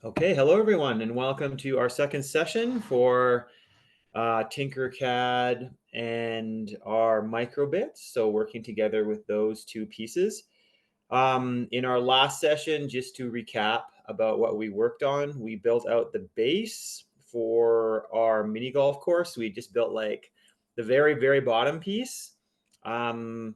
Okay, hello everyone, and welcome to our second session for Tinkercad and our Microbits. So working together with those two pieces. In our last session, just to recap about what we worked on, we built out the base for our mini golf course. We just built like the very, very bottom piece. And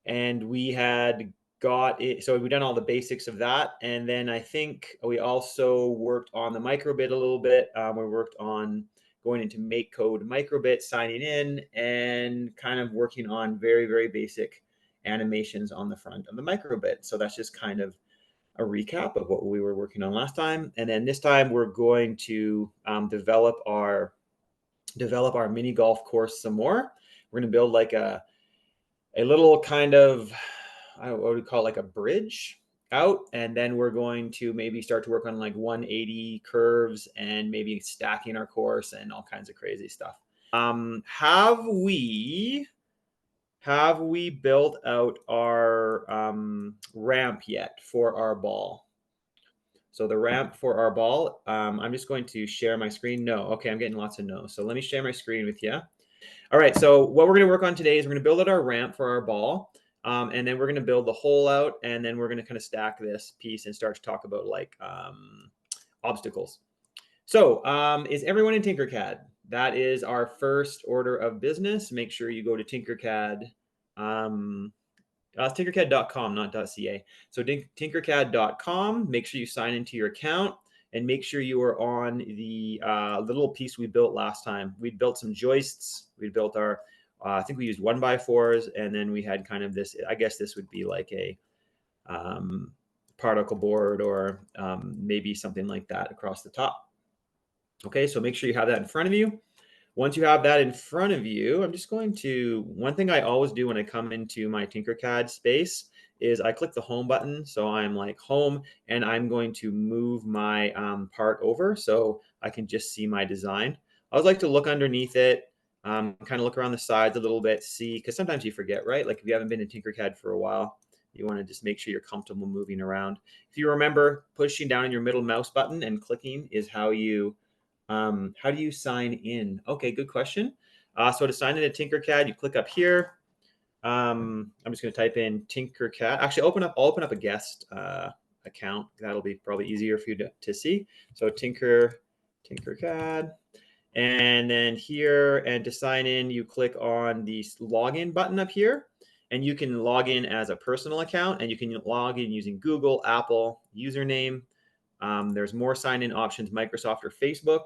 we had got it. So we've done all the basics of that. And then I think we also worked on the microbit a little bit. We worked on going into make code microbit, signing in, and kind of working on very, very basic animations on the front of the microbit. So that's just kind of a recap of what we were working on last time. And then this time we're going to develop our mini golf course some more. We're going to build like a little kind of, I don't know, what we call it, like a bridge out. And then we're going to maybe start to work on like 180 curves and maybe stacking our course and all kinds of crazy stuff. Have we built out our ramp yet for our ball? So the ramp for our ball, I'm just going to share my screen. No. Okay, I'm getting lots of no. So let me share my screen with you. All right, so what we're going to work on today is we're going to build out our ramp for our ball, and then we're going to build the hole out, and then we're going to kind of stack this piece and start to talk about like obstacles. So is everyone in Tinkercad? That is our first order of business. Make sure you go to Tinkercad. Tinkercad.com, not .ca. So Tinkercad.com. Make sure you sign into your account and make sure you are on the little piece we built last time. We built some joists. We built our, I think we used 1x4s, and then we had kind of this, I guess this would be like a particle board or maybe something like that across the top. Okay, so make sure you have that in front of you. Once you have that in front of you, I'm just going to, one thing I always do when I come into my Tinkercad space is I click the home button. So I'm like home, and I'm going to move my part over so I can just see my design. I always like to look underneath it, kind of look around the sides a little bit, see, because sometimes you forget, right? Like if you haven't been in Tinkercad for a while, you want to just make sure you're comfortable moving around. If you remember, pushing down on your middle mouse button and clicking is how do you sign in? Okay, good question. So to sign into Tinkercad, you click up here. I'm just going to type in Tinkercad. Actually, I'll open up a guest account. That'll be probably easier for you to see. So Tinkercad. And then here, and to sign in, you click on the login button up here. And you can log in as a personal account, and you can log in using Google, Apple, username. There's more sign-in options, Microsoft or Facebook.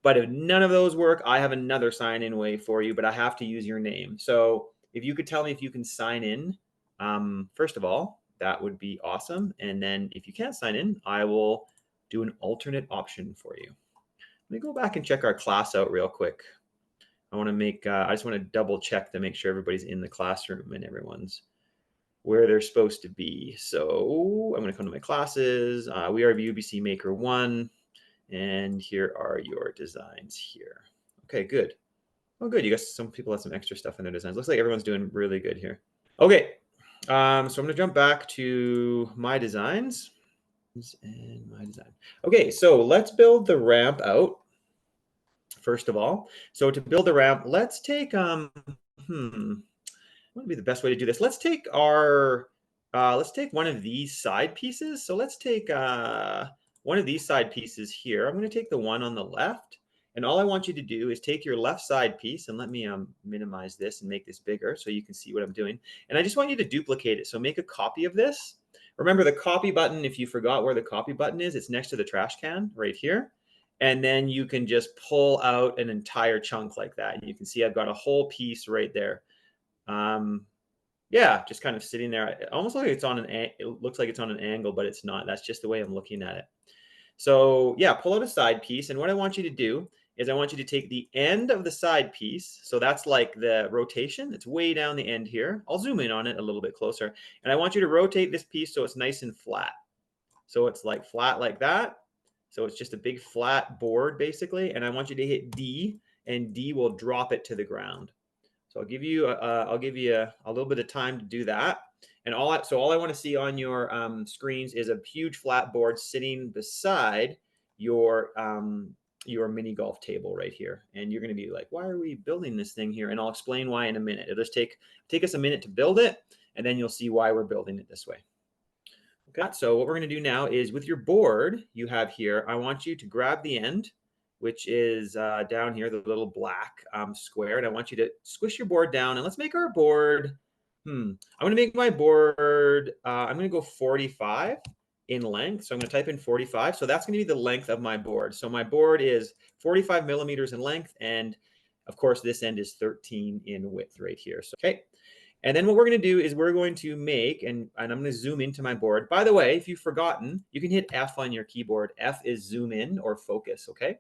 But if none of those work, I have another sign-in way for you, but I have to use your name. So if you could tell me if you can sign in, first of all, that would be awesome. And then if you can't sign in, I will do an alternate option for you. Let me go back and check our class out real quick. I want to make, I just want to double check to make sure everybody's in the classroom and everyone's where they're supposed to be. So I'm going to come to my classes. We are UBC Maker 1. And here are your designs here. Okay, good. Oh, good. You guys, some people have some extra stuff in their designs. Looks like everyone's doing really good here. Okay, so I'm going to jump back to my designs. And my design. Okay, so let's build the ramp out. First of all, so to build the ramp, let's take what would be the best way to do this? Let's take one of these side pieces. So let's take one of these side pieces here. I'm going to take the one on the left. And all I want you to do is take your left side piece, and let me minimize this and make this bigger so you can see what I'm doing. And I just want you to duplicate it. So make a copy of this. Remember the copy button, if you forgot where the copy button is, it's next to the trash can right here. And then you can just pull out an entire chunk like that. And you can see I've got a whole piece right there. Yeah, just kind of sitting there. It almost like it's on it looks like it's on an angle, but it's not. That's just the way I'm looking at it. So yeah, pull out a side piece. And what I want you to do is I want you to take the end of the side piece. So that's like the rotation. It's way down the end here. I'll zoom in on it a little bit closer. And I want you to rotate this piece so it's nice and flat. So it's like flat like that. So it's just a big flat board basically. And I want you to hit D, and D will drop it to the ground. So I'll give you a little bit of time to do that. And all I want to see on your screens is a huge flat board sitting beside your mini golf table right here. And you're going to be like, why are we building this thing here? And I'll explain why in a minute. It'll just take us a minute to build it, and then you'll see why we're building it this way. Okay, so what we're going to do now is with your board you have here, I want you to grab the end, which is down here, the little black square, and I want you to squish your board down, and let's make our board, I'm going to make my board, I'm going to go 45 in length. So I'm going to type in 45. So that's going to be the length of my board. So my board is 45 millimeters in length. And of course, this end is 13 in width right here. So, okay. And then what we're going to do is we're going to make, and I'm going to zoom into my board. By the way, if you've forgotten, you can hit F on your keyboard. F is zoom in or focus, okay?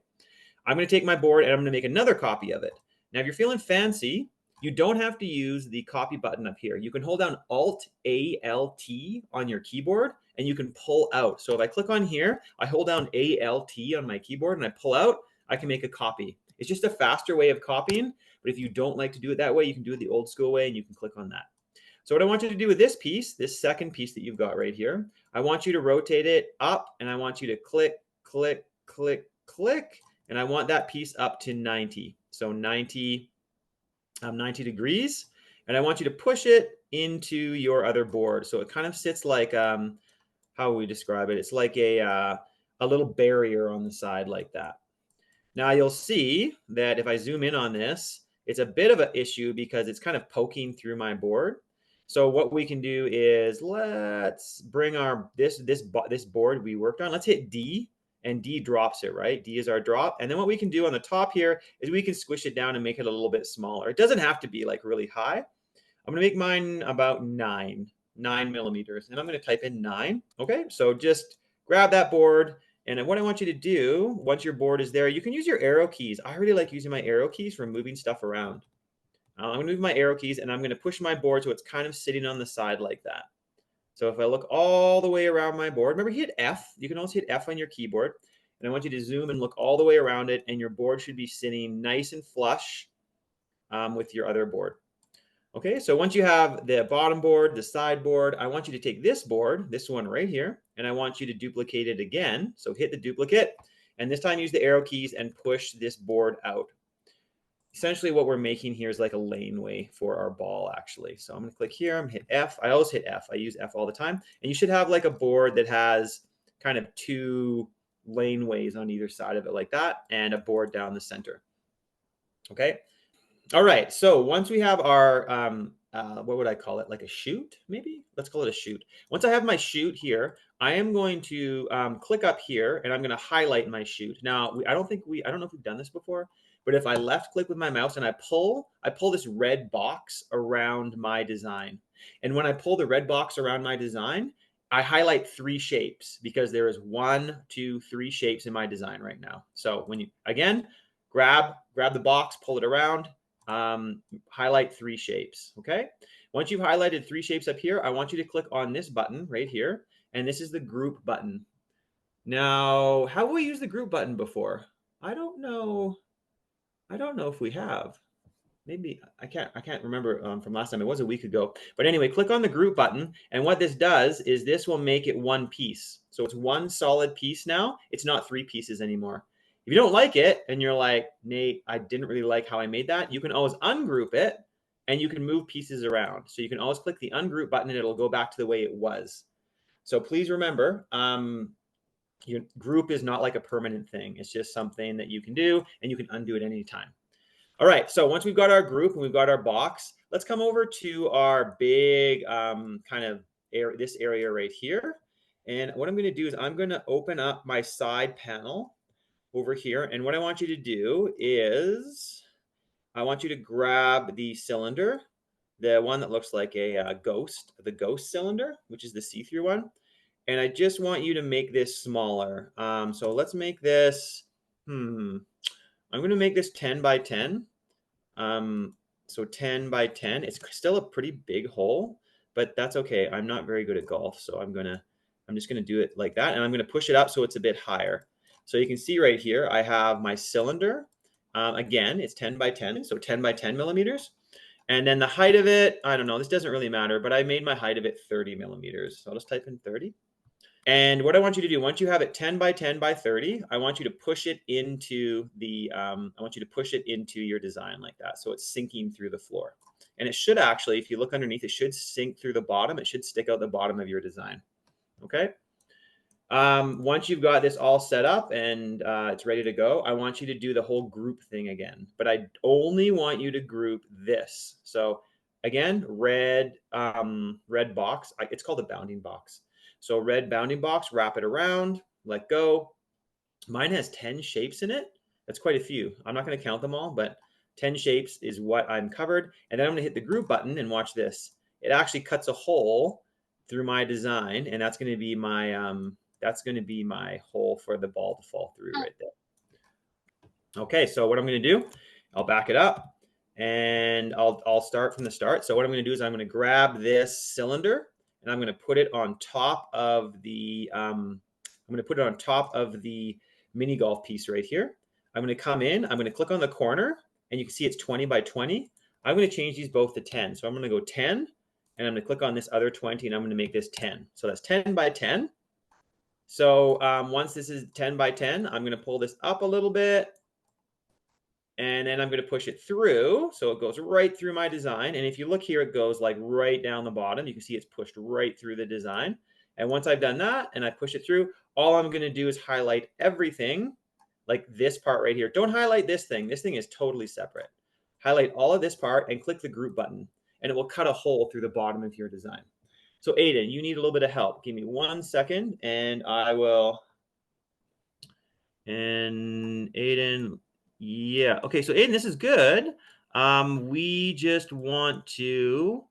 I'm going to take my board and I'm going to make another copy of it. Now, if you're feeling fancy, you don't have to use the copy button up here. You can hold down Alt-A-L-T on your keyboard and you can pull out. So if I click on here, I hold down A-L-T on my keyboard and I pull out, I can make a copy. It's just a faster way of copying, but if you don't like to do it that way, you can do it the old school way and you can click on that. So what I want you to do with this piece, this second piece that you've got right here, I want you to rotate it up and I want you to click, click, click, click, and I want that piece up to 90. So 90 degrees, and I want you to push it into your other board. So it kind of sits like, how would we describe it? It's like a little barrier on the side like that. Now you'll see that if I zoom in on this, it's a bit of an issue because it's kind of poking through my board. So what we can do is let's bring our this board we worked on. Let's hit D, and D drops it, right? D is our drop. And then what we can do on the top here is we can squish it down and make it a little bit smaller. It doesn't have to be like really high. I'm going to make mine about 9 millimeters, and I'm going to type in 9. Okay, so just grab that board. And what I want you to do, once your board is there, you can use your arrow keys. I really like using my arrow keys for moving stuff around. I'm going to move my arrow keys, and I'm going to push my board so it's kind of sitting on the side like that. So if I look all the way around my board, remember hit F. You can also hit F on your keyboard. And I want you to zoom and look all the way around it, and your board should be sitting nice and flush with your other board. Okay, so once you have the bottom board, the side board, I want you to take this board, this one right here, and I want you to duplicate it again. So hit the duplicate, and this time use the arrow keys and push this board out. Essentially what we're making here is like a laneway for our ball, actually. So I'm going to click here, I'm going to hit F. I always hit F. I use F all the time. And you should have like a board that has kind of 2 laneways on either side of it like that, and a board down the center. Okay. All right, so once we have our, what would I call it? Like a chute, maybe? Let's call it a chute. Once I have my chute here, I am going to click up here, and I'm going to highlight my chute. Now, I don't know if we've done this before, but if I left click with my mouse and I pull this red box around my design. And when I pull the red box around my design, I highlight 3 shapes because there is 1, 2, 3 shapes in my design right now. So when you, again, grab the box, pull it around, highlight 3 shapes. Okay. Once you've highlighted 3 shapes up here, I want you to click on this button right here. And this is the group button. Now, how have we used the group button before? I don't know if we have. Maybe I can't remember from last time. It was a week ago. But anyway, click on the group button. And what this does is this will make it 1 piece. So it's 1 solid piece now. It's not 3 pieces anymore. If you don't like it and you're like, Nate, I didn't really like how I made that, you can always ungroup it and you can move pieces around. So you can always click the ungroup button and it'll go back to the way it was. So please remember, your group is not like a permanent thing. It's just something that you can do and you can undo it anytime. All right, so once we've got our group and we've got our box, let's come over to our big kind of area, this area right here. And what I'm going to do is I'm going to open up my side panel over here. And what I want you to do is I want you to grab the cylinder, the one that looks like a ghost, the ghost cylinder, which is the see-through one. And I just want you to make this smaller. So let's make this, I'm going to make this 10 by 10. So 10 by 10, it's still a pretty big hole, but that's okay. I'm not very good at golf. So I'm just going to do it like that. And I'm going to push it up so it's a bit higher. So you can see right here, I have my cylinder. Again, it's 10 by 10, so 10 by 10 millimeters. And then the height of it, I don't know, this doesn't really matter, but I made my height of it 30 millimeters. So I'll just type in 30. And what I want you to do, once you have it 10 by 10 by 30, I want you to push it into the, I want you to push it into your design like that. So it's sinking through the floor. And it should actually, if you look underneath, it should sink through the bottom. It should stick out the bottom of your design. Okay. Once you've got this all set up and it's ready to go, I want you to do the whole group thing again. But I only want you to group this. So again, red box. It's called a bounding box. So red bounding box, wrap it around, let go. Mine has 10 shapes in it. That's quite a few. I'm not going to count them all, but 10 shapes is what I'm covered. And then I'm going to hit the group button and watch this. It actually cuts a hole through my design, and that's going to be my hole for the ball to fall through right there. Okay, so what I'm going to do, I'll back it up and I'll start from the start. So what I'm going to do is I'm going to grab this cylinder and I'm going to put it on top of the mini golf piece right here. I'm going to come in, I'm going to click on the corner, and you can see it's 20 by 20. I'm going to change these both to 10. So I'm going to go 10, and I'm going to click on this other 20, and I'm going to make this 10. So that's 10 by 10. So once this is 10 by 10, I'm going to pull this up a little bit, and then I'm going to push it through. So it goes right through my design. And if you look here, it goes like right down the bottom. You can see it's pushed right through the design. And once I've done that and I push it through, all I'm going to do is highlight everything, like this part right here. Don't highlight this thing. This thing is totally separate. Highlight all of this part and click the group button, and it will cut a hole through the bottom of your design. So Aiden, you need a little bit of help. Give me 1 second and I will. And Aiden, yeah. Okay, so Aiden, this is good. We just want to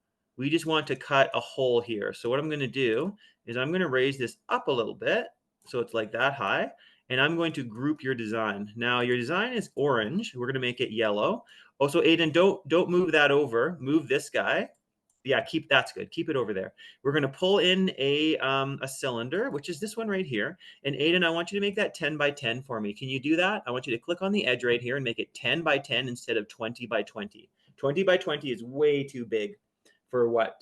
cut a hole here. So what I'm going to do is I'm going to raise this up a little bit so it's like that high, and I'm going to group your design. Now your design is orange. We're going to make it yellow. Oh, so Aiden, don't move that over. Move this guy. Yeah, that's good. Keep it over there. We're going to pull in a cylinder, which is this one right here. And Aiden, I want you to make that 10 by 10 for me. Can you do that? I want you to click on the edge right here and make it 10 by 10 instead of 20 by 20. 20 by 20 is way too big for what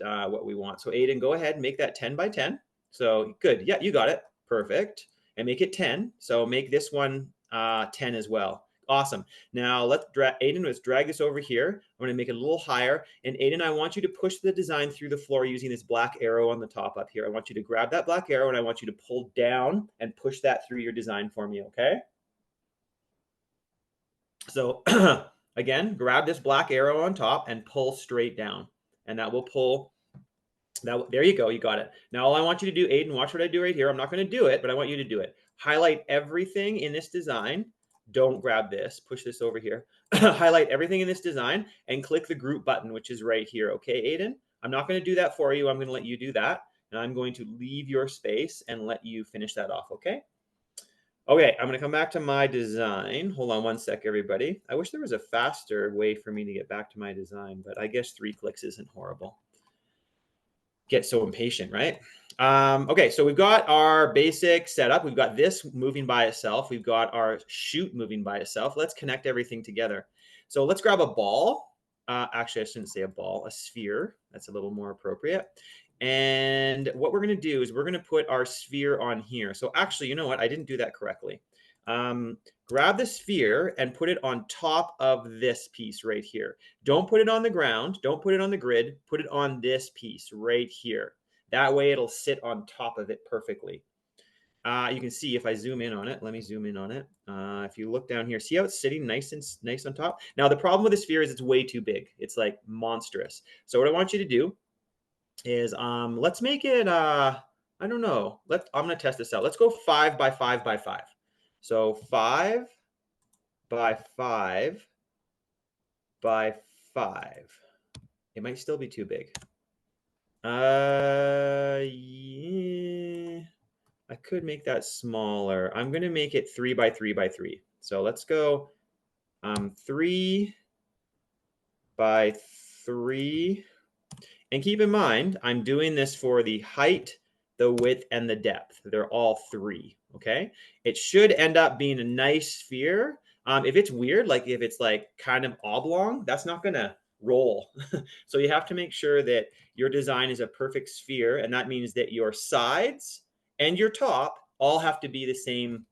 we want. So Aiden, go ahead and make that 10 by 10. So good. Yeah, you got it. Perfect. And make it 10. So make this one 10 as well. Awesome. Now Aiden, let's drag this over here. I'm going to make it a little higher. And Aiden, I want you to push the design through the floor using this black arrow on the top up here. I want you to grab that black arrow and I want you to pull down and push that through your design for me, okay? So again, grab this black arrow on top and pull straight down. And that will pull. There you go. You got it. Now all I want you to do, Aiden, watch what I do right here. I'm not going to do it, but I want you to do it. Highlight everything in this design. Don't grab this, push this over here. Highlight everything in this design and click the group button, which is right here. Okay, Aiden? I'm not going to do that for you. I'm going to let you do that. And I'm going to leave your space and let you finish that off, okay? Okay, I'm going to come back to my design. Hold on 1 sec, everybody. I wish there was a faster way for me to get back to my design, but I guess 3 clicks isn't horrible. Get so impatient, right? Okay, so we've got our basic setup. We've got this moving by itself. We've got our chute moving by itself. Let's connect everything together. So let's grab a ball. Actually, I shouldn't say a ball, a sphere. That's a little more appropriate. And what we're going to do is we're going to put our sphere on here. So actually, you know what? I didn't do that correctly. Grab the sphere and put it on top of this piece right here. Don't put it on the ground. Don't put it on the grid. Put it on this piece right here. That way it'll sit on top of it perfectly. You can see if I zoom in on it. Let me zoom in on it. If you look down here, see how it's sitting nice on top? Now, the problem with the sphere is it's way too big. It's like monstrous. So what I want you to do is let's make it, I don't know. I'm going to test this out. Let's go 5 by 5 by 5. So 5 by 5 by 5. It might still be too big. Yeah, I could make that smaller. I'm going to make it 3 by 3 by 3. So let's go 3 by 3. And keep in mind, I'm doing this for the height, the width, and the depth. They're all 3, okay? It should end up being a nice sphere. If it's weird, like if it's like kind of oblong, that's not gonna roll. So you have to make sure that your design is a perfect sphere, and that means that your sides and your top all have to be the same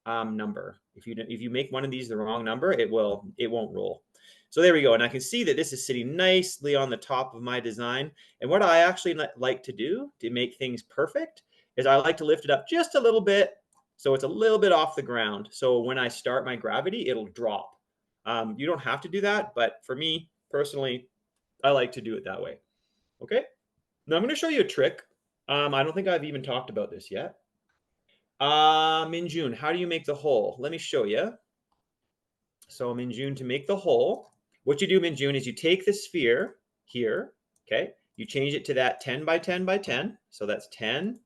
number. If you make one of these the wrong number, it won't roll. So there we go. And I can see that this is sitting nicely on the top of my design. And what I actually like to do to make things perfect is I like to lift it up just a little bit, so it's a little bit off the ground. So when I start my gravity, it'll drop. You don't have to do that, but for me personally, I like to do it that way. Okay. Now I'm going to show you a trick. I don't think I've even talked about this yet. Min June, how do you make the hole? Let me show you. So Min June, to make the hole, what you do, Min June, is you take the sphere here, okay? You change it to that 10 by 10 by 10. So that's 10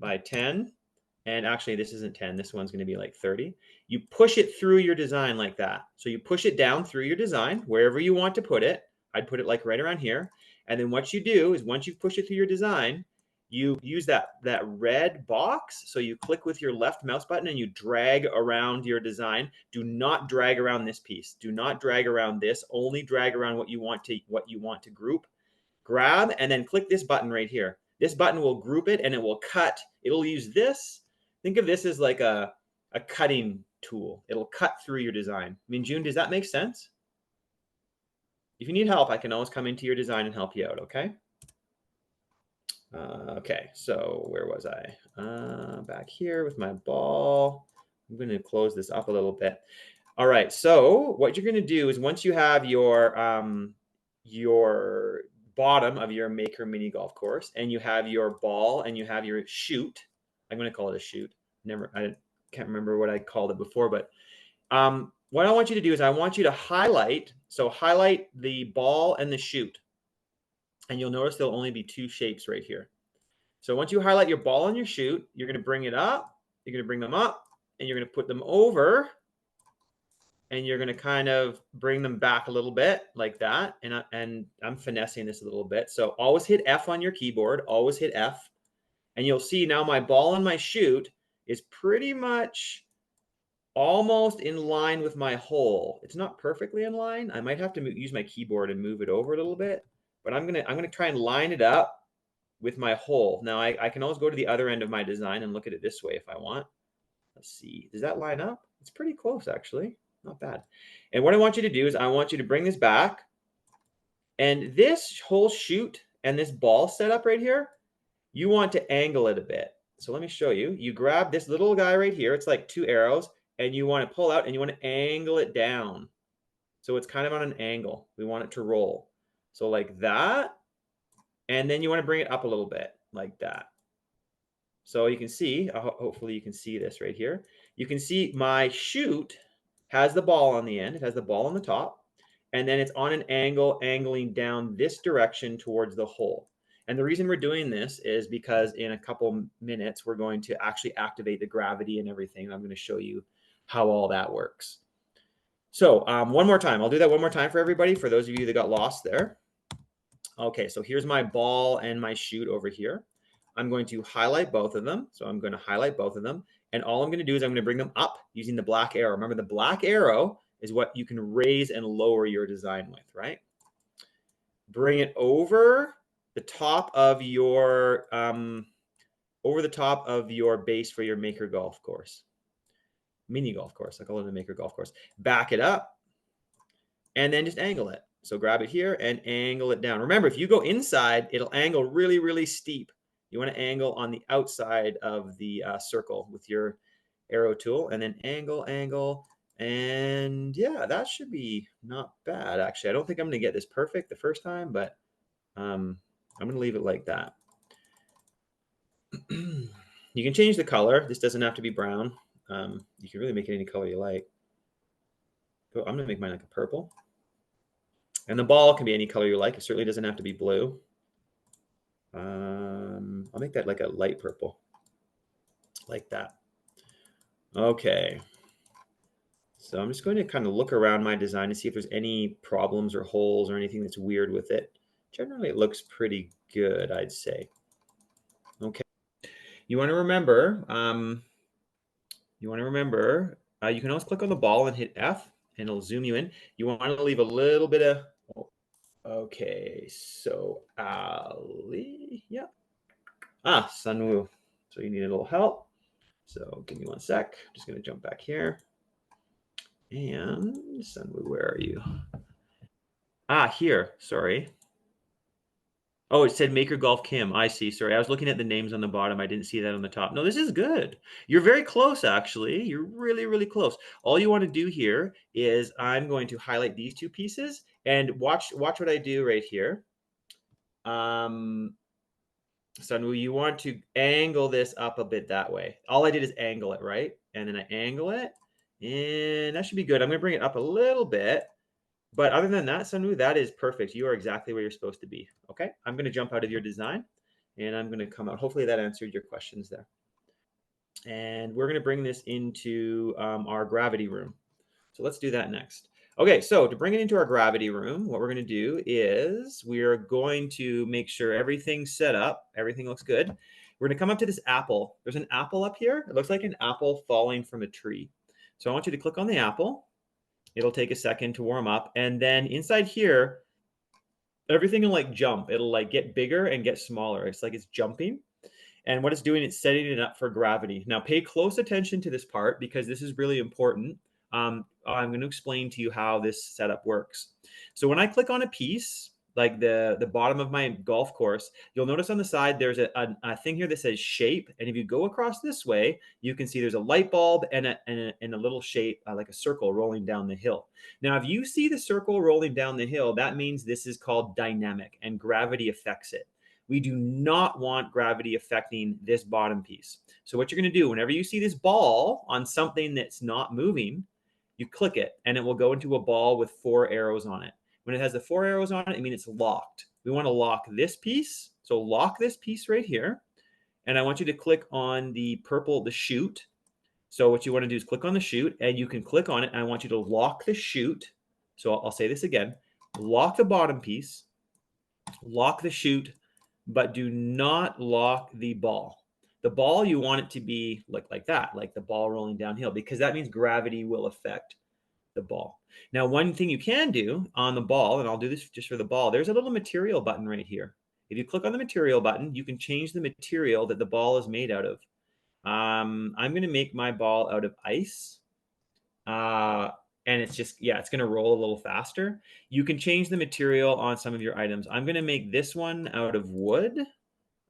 by 10. And actually, this isn't 10. This one's going to be like 30. You push it through your design like that. So you push it down through your design, wherever you want to put it. I'd put it like right around here. And then what you do is once you've pushed it through your design, you use that red box. So you click with your left mouse button and you drag around your design. Do not drag around this piece. Do not drag around this. Only drag around what you want to group. Grab and then click this button right here. This button will group it and it will cut. It'll use this. Think of this as like a cutting tool. It'll cut through your design. Min June, does that make sense? If you need help, I can always come into your design and help you out, okay? Okay, so where was I? Back here with my ball. I'm going to close this up a little bit. All right, so what you're going to do is once you have your bottom of your Maker mini golf course, and you have your ball and you have your chute. I'm going to call it a chute. I can't remember what I called it before, but what I want you to do is I want you to highlight. So highlight the ball and the chute, and you'll notice there'll only be two shapes right here. So once you highlight your ball and your chute, you're going to bring it up. You're going to bring them up, and you're going to put them over. And you're going to kind of bring them back a little bit like that. And I'm finessing this a little bit. So always hit F on your keyboard. Always hit F. And you'll see now my ball and my chute is pretty much almost in line with my hole. It's not perfectly in line. I might have to use my keyboard and move it over a little bit. But I'm gonna try and line it up with my hole. Now I can always go to the other end of my design and look at it this way if I want. Let's see. Does that line up? It's pretty close, actually. Not bad. And what I want you to do is I want you to bring this back. And this whole chute and this ball setup right here, you want to angle it a bit. So let me show you. You grab this little guy right here. It's like two arrows. And you want to pull out and you want to angle it down. So it's kind of on an angle. We want it to roll. So like that. And then you want to bring it up a little bit like that. So you can see, hopefully you can see this right here. You can see my chute has the ball on the end. It has the ball on the top. And then it's on an angle, angling down this direction towards the hole. And the reason we're doing this is because in a couple minutes, we're going to actually activate the gravity and everything. I'm going to show you how all that works. So one more time. I'll do that one more time for everybody, for those of you that got lost there. Okay, so here's my ball and my chute over here. I'm going to highlight both of them. So I'm going to highlight both of them. And all I'm going to do is I'm going to bring them up using the black arrow. Remember, the black arrow is what you can raise and lower your design with, right? Bring it over the top of your base for your Maker golf course. Mini golf course. I call it a Maker golf course. Back it up and then just angle it. So grab it here and angle it down. Remember, if you go inside, it'll angle really, really steep. You want to angle on the outside of the circle with your arrow tool, and then angle, and yeah, that should be not bad. Actually, I don't think I'm going to get this perfect the first time, but I'm going to leave it like that. You can change the color. This doesn't have to be brown. You can really make it any color you like. So I'm going to make mine like a purple. And the ball can be any color you like. It certainly doesn't have to be blue. I'll make that like a light purple, like that. Okay. So I'm just going to kind of look around my design to see if there's any problems or holes or anything that's weird with it. Generally, it looks pretty good, I'd say. Okay. You want to remember, you can always click on the ball and hit F, and it'll zoom you in. You want to leave a little bit of, Okay, so Ali, yeah. Sunwoo. So you need a little help. So give me one sec. Just gonna jump back here. And Sunwoo, where are you? Here. Sorry. Oh, it said Maker Golf Kim. I see. Sorry. I was looking at the names on the bottom. I didn't see that on the top. No, this is good. You're very close, actually. You're really, really close. All you want to do here is I'm going to highlight these two pieces and watch what I do right here. Sunwoo, you want to angle this up a bit that way. All I did is angle it, right? And then I angle it, and that should be good. I'm going to bring it up a little bit. But other than that, Sunwoo, that is perfect. You are exactly where you're supposed to be. Okay, I'm going to jump out of your design, and I'm going to come out. Hopefully that answered your questions there. And we're going to bring this into our gravity room. So let's do that next. Okay, so to bring it into our gravity room, what we're going to do is we're going to make sure everything's set up. Everything looks good. We're going to come up to this apple. There's an apple up here. It looks like an apple falling from a tree. So I want you to click on the apple. It'll take a second to warm up. And then inside here, everything will like jump. It'll like get bigger and get smaller. It's like it's jumping. And what it's doing, it's setting it up for gravity. Now pay close attention to this part because this is really important. I'm going to explain to you how this setup works. So when I click on a piece, like the bottom of my golf course, you'll notice on the side there's a thing here that says shape. And if you go across this way, you can see there's a light bulb and a little shape, like a circle rolling down the hill. Now, if you see the circle rolling down the hill, that means this is called dynamic and gravity affects it. We do not want gravity affecting this bottom piece. So what you're going to do, whenever you see this ball on something that's not moving, you click it and it will go into a ball with 4 arrows on it. When it has the 4 arrows on it, I mean it's locked. We want to lock this piece. So lock this piece right here. And I want you to click on the purple, the chute. So what you want to do is click on the chute and you can click on it. And I want you to lock the chute. So I'll say this again. Lock the bottom piece, lock the chute, but do not lock the ball. The ball, you want it to be like that, like the ball rolling downhill, because that means gravity will affect the ball. Now, one thing you can do on the ball, and I'll do this just for the ball, there's a little material button right here. If you click on the material button, you can change the material that the ball is made out of. I'm going to make my ball out of ice. And it's just, yeah, it's going to roll a little faster. You can change the material on some of your items. I'm going to make this one out of wood,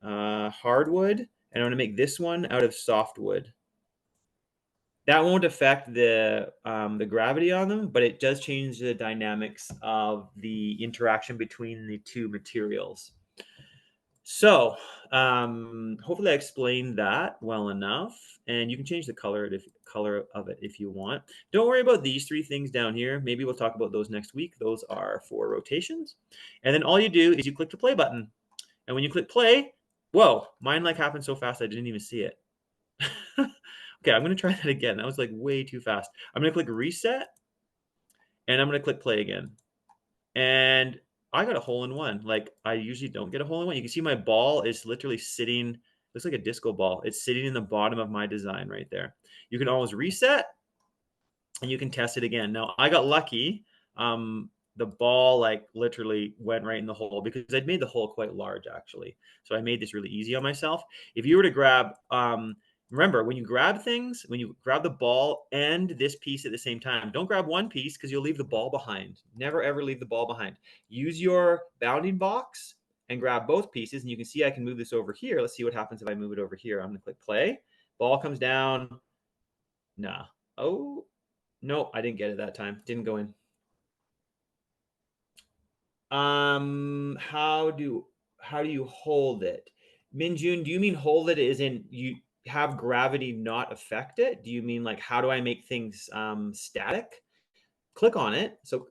hardwood, and I'm going to make this one out of softwood. That won't affect the gravity on them, but it does change the dynamics of the interaction between the two materials. So hopefully I explained that well enough, and you can change the color of it if you want. Don't worry about these 3 things down here. Maybe we'll talk about those next week. Those are for rotations. And then all you do is you click the play button. And when you click play, whoa, mine like happened so fast I didn't even see it. Okay, I'm going to try that again. That was like way too fast. I'm going to click reset, and I'm going to click play again. And I got a hole in one. Like I usually don't get a hole in one. You can see my ball is literally sitting, looks like a disco ball. It's sitting in the bottom of my design right there. You can always reset and you can test it again. Now I got lucky. The ball like literally went right in the hole because I'd made the hole quite large actually. So I made this really easy on myself. If you were to grab, remember when you grab things, when you grab the ball and this piece at the same time, don't grab one piece because you'll leave the ball behind. Never ever leave the ball behind. Use your bounding box and grab both pieces. And you can see I can move this over here. Let's see what happens if I move it over here. I'm going to click play. Ball comes down. Nah. Oh, no, I didn't get it that time. Didn't go in. How do you hold it? Minjun, do you mean hold it as in you have gravity not affect it? Do you mean like how do I make things static? Click on it. So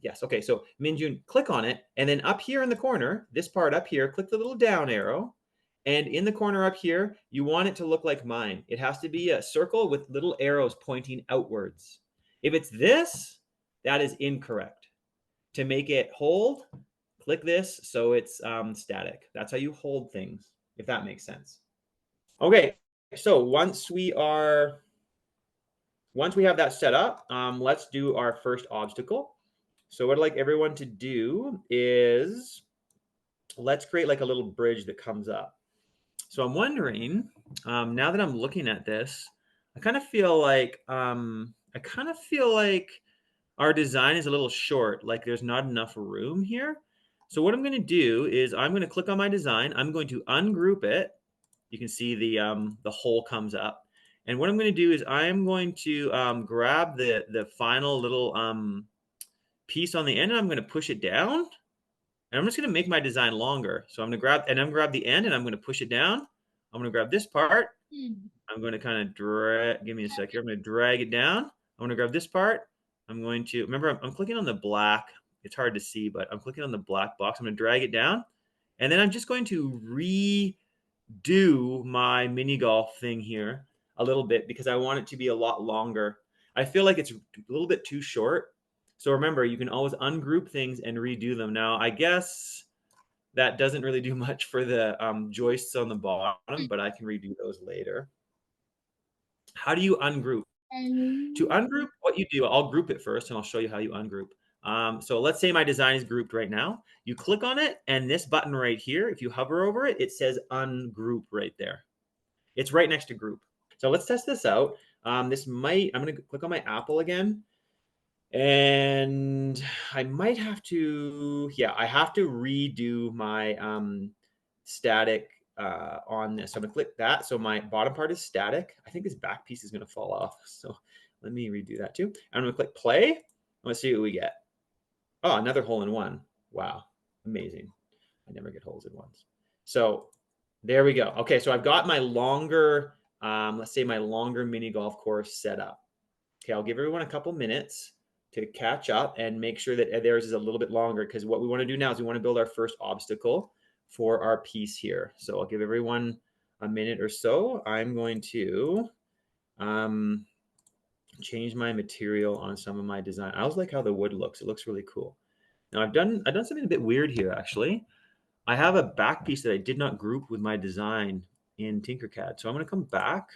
yes, okay. So Minjun, click on it, and then up here in the corner, this part up here, click the little down arrow. And in the corner up here, you want it to look like mine. It has to be a circle with little arrows pointing outwards. If it's this, that is incorrect. To make it hold, click this so it's static. That's how you hold things, if that makes sense. Okay, so once we have that set up, let's do our first obstacle. So what I'd like everyone to do is let's create like a little bridge that comes up. So I'm wondering, now that I'm looking at this, I kind of feel like our design is a little short, like there's not enough room here. So what I'm going to do is I'm going to click on my design. I'm going to ungroup it. You can see the hole comes up. And what I'm going to do is I'm going to grab the final little piece on the end, and I'm going to push it down. And I'm just going to make my design longer. So I'm going to grab the end, and I'm going to push it down. I'm going to grab this part. I'm going to kind of drag, give me a sec here. I'm going to drag it down. I'm going to grab this part. I'm going to, remember, I'm clicking on the black. It's hard to see, but I'm clicking on the black box. I'm going to drag it down. And then I'm just going to redo my mini golf thing here a little bit because I want it to be a lot longer. I feel like it's a little bit too short. So remember, you can always ungroup things and redo them. Now, I guess that doesn't really do much for the joists on the bottom, but I can redo those later. How do you ungroup? To ungroup, what you do, I'll group it first and I'll show you how you ungroup. So let's say my design is grouped right now. You click on it, and this button right here, if you hover over it, it says ungroup right there. It's right next to group. So let's test this out. I'm going to click on my apple again. And I might have to, yeah, I have to redo my static on this. So I'm gonna click that. So my bottom part is static. I think this back piece is gonna fall off. So let me redo that too. I'm gonna click play. Let's see what we get. Oh, another hole in one. Wow, amazing. I never get holes in ones. So there we go. Okay, so I've got my longer, let's say my longer mini golf course set up. Okay, I'll give everyone a couple minutes to catch up and make sure that theirs is a little bit longer, because what we want to do now is we want to build our first obstacle for our piece here. So I'll give everyone a minute or so. I'm going to change my material on some of my design. I always like how the wood looks. It looks really cool. Now I've done something a bit weird here actually. I have a back piece that I did not group with my design in Tinkercad. So I'm going to come back.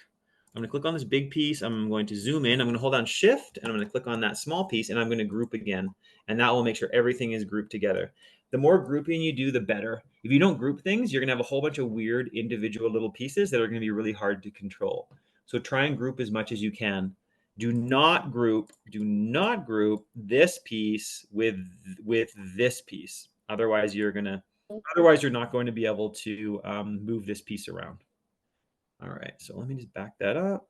I'm going to click on this big piece. I'm going to zoom in. I'm going to hold down shift, and I'm going to click on that small piece, and I'm going to group again. And that will make sure everything is grouped together. The more grouping you do, the better. If you don't group things, you're going to have a whole bunch of weird individual little pieces that are going to be really hard to control. So try and group as much as you can. Do not group this piece with this piece. Otherwise, you're not going to be able to move this piece around. All right, so let me just back that up.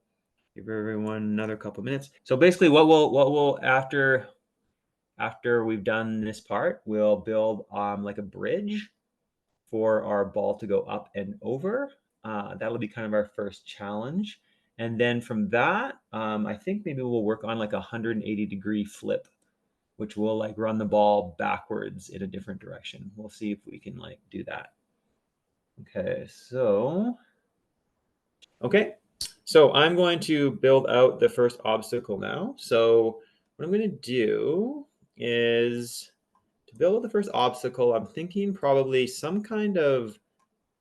Give everyone another couple minutes. So basically, what we'll after we've done this part, we'll build like a bridge for our ball to go up and over. That'll be kind of our first challenge. And then from that, I think maybe we'll work on like a 180-degree flip, which will like run the ball backwards in a different direction. We'll see if we can like do that. Okay, so I'm going to build out the first obstacle now. So what I'm going to do is to build the first obstacle, I'm thinking probably some kind of,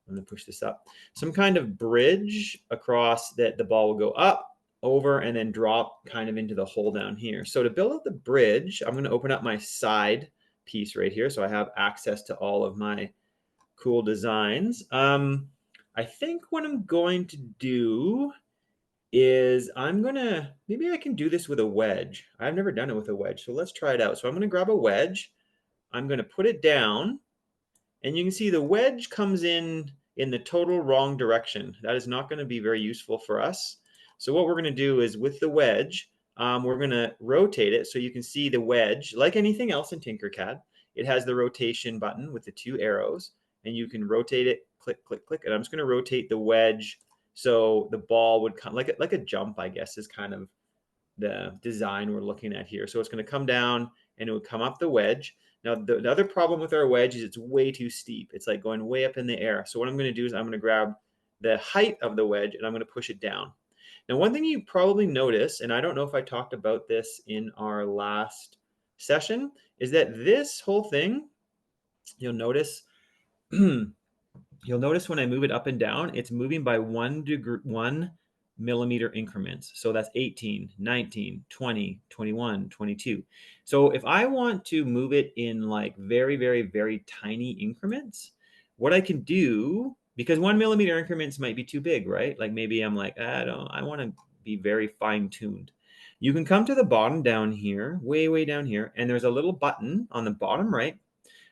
I'm going to push this up, some kind of bridge across that the ball will go up, over, and then drop kind of into the hole down here. So to build out the bridge, I'm going to open up my side piece right here so I have access to all of my cool designs. I think what I'm going to do is maybe I can do this with a wedge. I've never done it with a wedge, so let's try it out. So I'm going to grab a wedge. I'm going to put it down, and you can see the wedge comes in the total wrong direction. That is not going to be very useful for us. So what we're going to do is with the wedge, we're going to rotate it so you can see the wedge, like anything else in Tinkercad, it has the rotation button with the two arrows, and you can rotate it, click, click, click. And I'm just going to rotate the wedge so the ball would come like a jump, I guess, is kind of the design we're looking at here. So it's going to come down and it would come up the wedge. Now, the other problem with our wedge is it's way too steep. It's like going way up in the air. So what I'm going to do is I'm going to grab the height of the wedge and I'm going to push it down. Now, one thing you probably notice, and I don't know if I talked about this in our last session, is that this whole thing, you'll notice when I move it up and down, it's moving by 1 millimeter increments. So that's 18, 19, 20, 21, 22. So if I want to move it in like very, very, very tiny increments, what I can do, because 1 millimeter increments might be too big, right? Like maybe I'm like, I want to be very fine tuned. You can come to the bottom down here, way, way down here, and there's a little button on the bottom right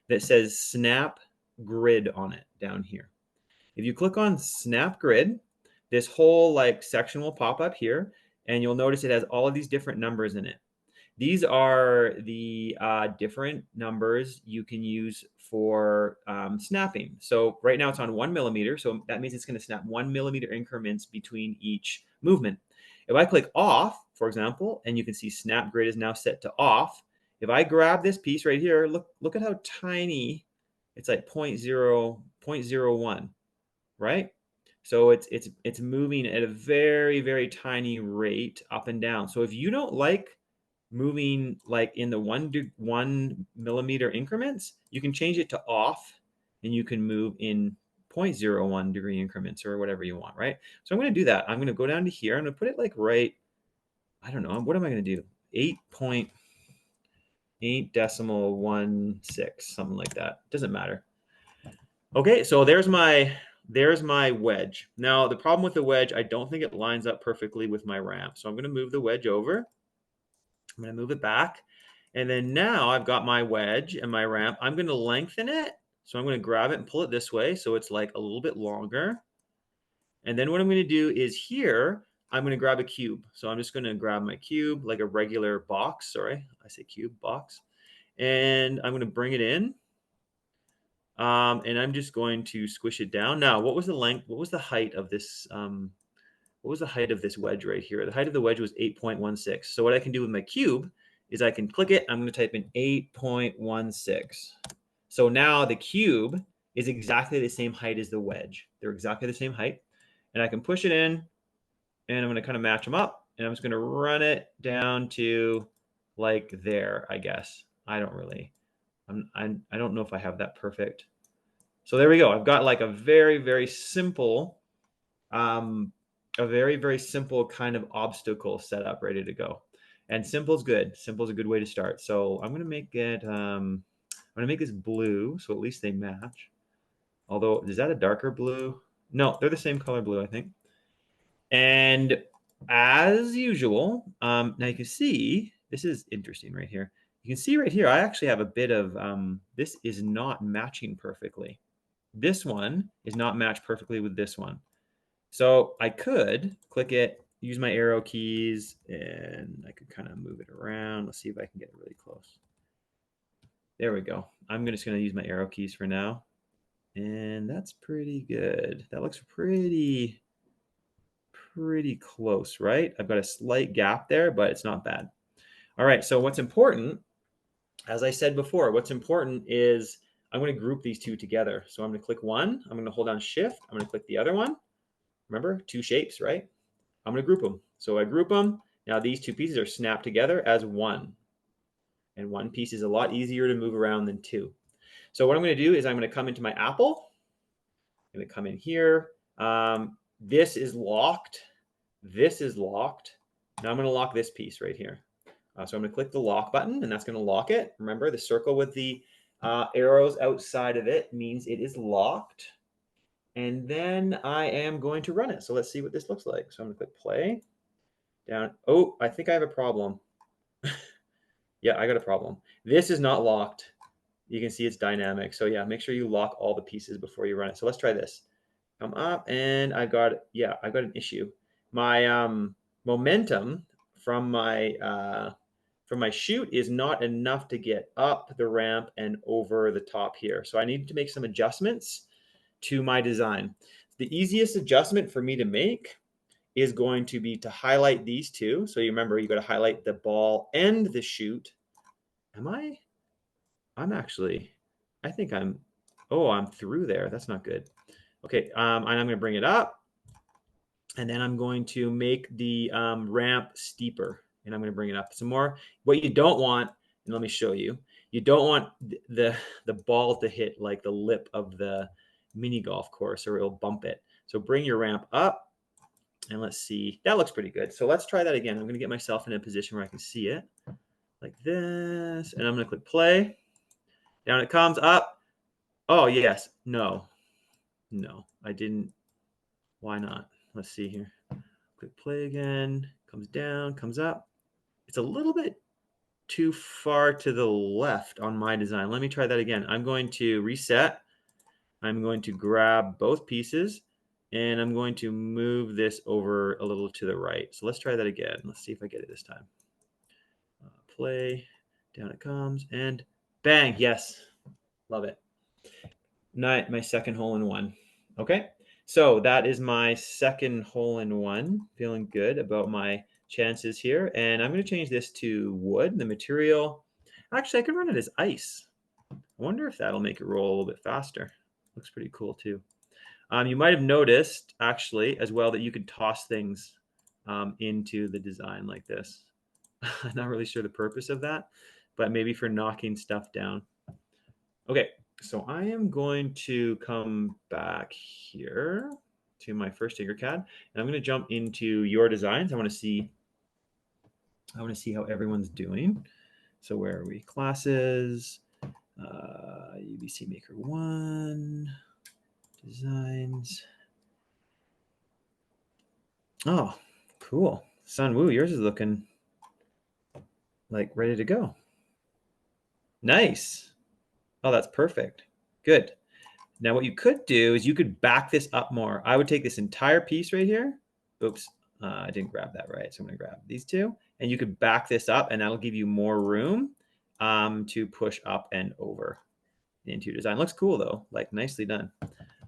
that says Snap Grid on it down here. If you click on Snap Grid, this whole like section will pop up here, and you'll notice it has all of these different numbers in it. These are the different numbers you can use for snapping. So right now it's on 1 millimeter, so that means it's going to snap 1 millimeter increments between each movement. If I click off, for example, and you can see Snap Grid is now set to off. If I grab this piece right here, look at how tiny it's, like 0.01, right? So it's moving at a very, very tiny rate up and down. So if you don't like moving like in the 1 millimeter increments, you can change it to off, and you can move in 0.01 degree increments or whatever you want, right? So I'm going to do that. I'm going to go down to here. I'm going to put it like right, I don't know, what am I going to do? 8.8.16, something like that. Doesn't matter. Okay, so there's my wedge. Now, the problem with the wedge, I don't think it lines up perfectly with my ramp. So I'm going to move the wedge over. I'm going to move it back. And then now I've got my wedge and my ramp. I'm going to lengthen it. So I'm going to grab it and pull it this way, so it's like a little bit longer. And then what I'm going to do is here, I'm going to grab a cube. So I'm just going to grab my cube, like a regular box. Sorry, I say cube, box. And I'm going to bring it in. And I'm just going to squish it down. Now, what was the length? What was the height of this? What was the height of this wedge right here? The height of the wedge was 8.16. So what I can do with my cube is I can click it. I'm going to type in 8.16. So now the cube is exactly the same height as the wedge. They're exactly the same height. And I can push it in, and I'm going to kind of match them up. And I'm just going to run it down to like there, I guess. I don't know if I have that perfect. So there we go. I've got like a very, very simple, kind of obstacle set up, ready to go. And simple's good. Simple's a good way to start. So I'm going to make it, I'm going to make this blue, so at least they match. Although, is that a darker blue? No, they're the same color blue, I think. And as usual, now you can see, this is interesting right here. You can see right here, I actually have a bit of, this is not matching perfectly. This one is not matched perfectly with this one. So I could click it, use my arrow keys, and I could kind of move it around. Let's see if I can get really close. There we go. I'm just going to use my arrow keys for now. And that's pretty good. That looks pretty close, right? I've got a slight gap there, but it's not bad. All right, so what's important, as I said before, what's important is I'm going to group these two together. So I'm going to click one. I'm going to hold down Shift. I'm going to click the other one. Remember, two shapes, right? I'm going to group them. So I group them. Now these two pieces are snapped together as one. And one piece is a lot easier to move around than two. So what I'm going to do is I'm going to come into my apple. I'm going to come in here. This is locked. This is locked. Now I'm going to lock this piece right here. So I'm going to click the lock button, and that's going to lock it. Remember, the circle with the arrows outside of it means it is locked. And then I am going to run it. So let's see what this looks like. So I'm going to click play. Down. Oh, I think I have a problem. Yeah, I got a problem. This is not locked. You can see it's dynamic. So yeah, make sure you lock all the pieces before you run it. So let's try this. Come up, and I've got an issue. My momentum from my chute is not enough to get up the ramp and over the top here. So I need to make some adjustments to my design. The easiest adjustment for me to make is going to be to highlight these two. So you remember, you got to highlight the ball and the chute. I think I'm through there. That's not good. Okay, and I'm going to bring it up, and then I'm going to make the ramp steeper, and I'm going to bring it up some more. What you don't want, and let me show you, you don't want the ball to hit like the lip of the mini golf course, or it'll bump it. So bring your ramp up, And let's see, that looks pretty good. So let's try that again. I'm going to get myself in a position where I can see it like this. And I'm going to click play. Down it comes, up. Oh, yes. No, I didn't. Why not? Let's see here. Click play again. Comes down, comes up. It's a little bit too far to the left on my design. Let me try that again. I'm going to reset. I'm going to grab both pieces and I'm going to move this over a little to the right. So let's try that again. Let's see if I get it this time. Play, down it comes, and bang, yes, love it. My second hole in one. Okay, so that is my second hole in one. Feeling good about my chances here. And I'm going to change this to wood, the material. Actually, I could run it as ice. I wonder if that'll make it roll a little bit faster. Looks pretty cool too. You might have noticed actually as well that you could toss things into the design like this. I'm not really sure the purpose of that, but maybe for knocking stuff down. Okay, so I am going to come back here to my first Tinkercad, and I'm going to jump into your designs. I want to see how everyone's doing. So where are we? Classes, UBC Maker 1, designs. Oh, cool. Sun Woo, yours is looking like ready to go. Nice. Oh, that's perfect. Good. Now what you could do is you could back this up more. I would take this entire piece right here. Oops, I didn't grab that right. So I'm going to grab these two. And you could back this up and that'll give you more room to push up and over into your design. Looks cool though, like nicely done.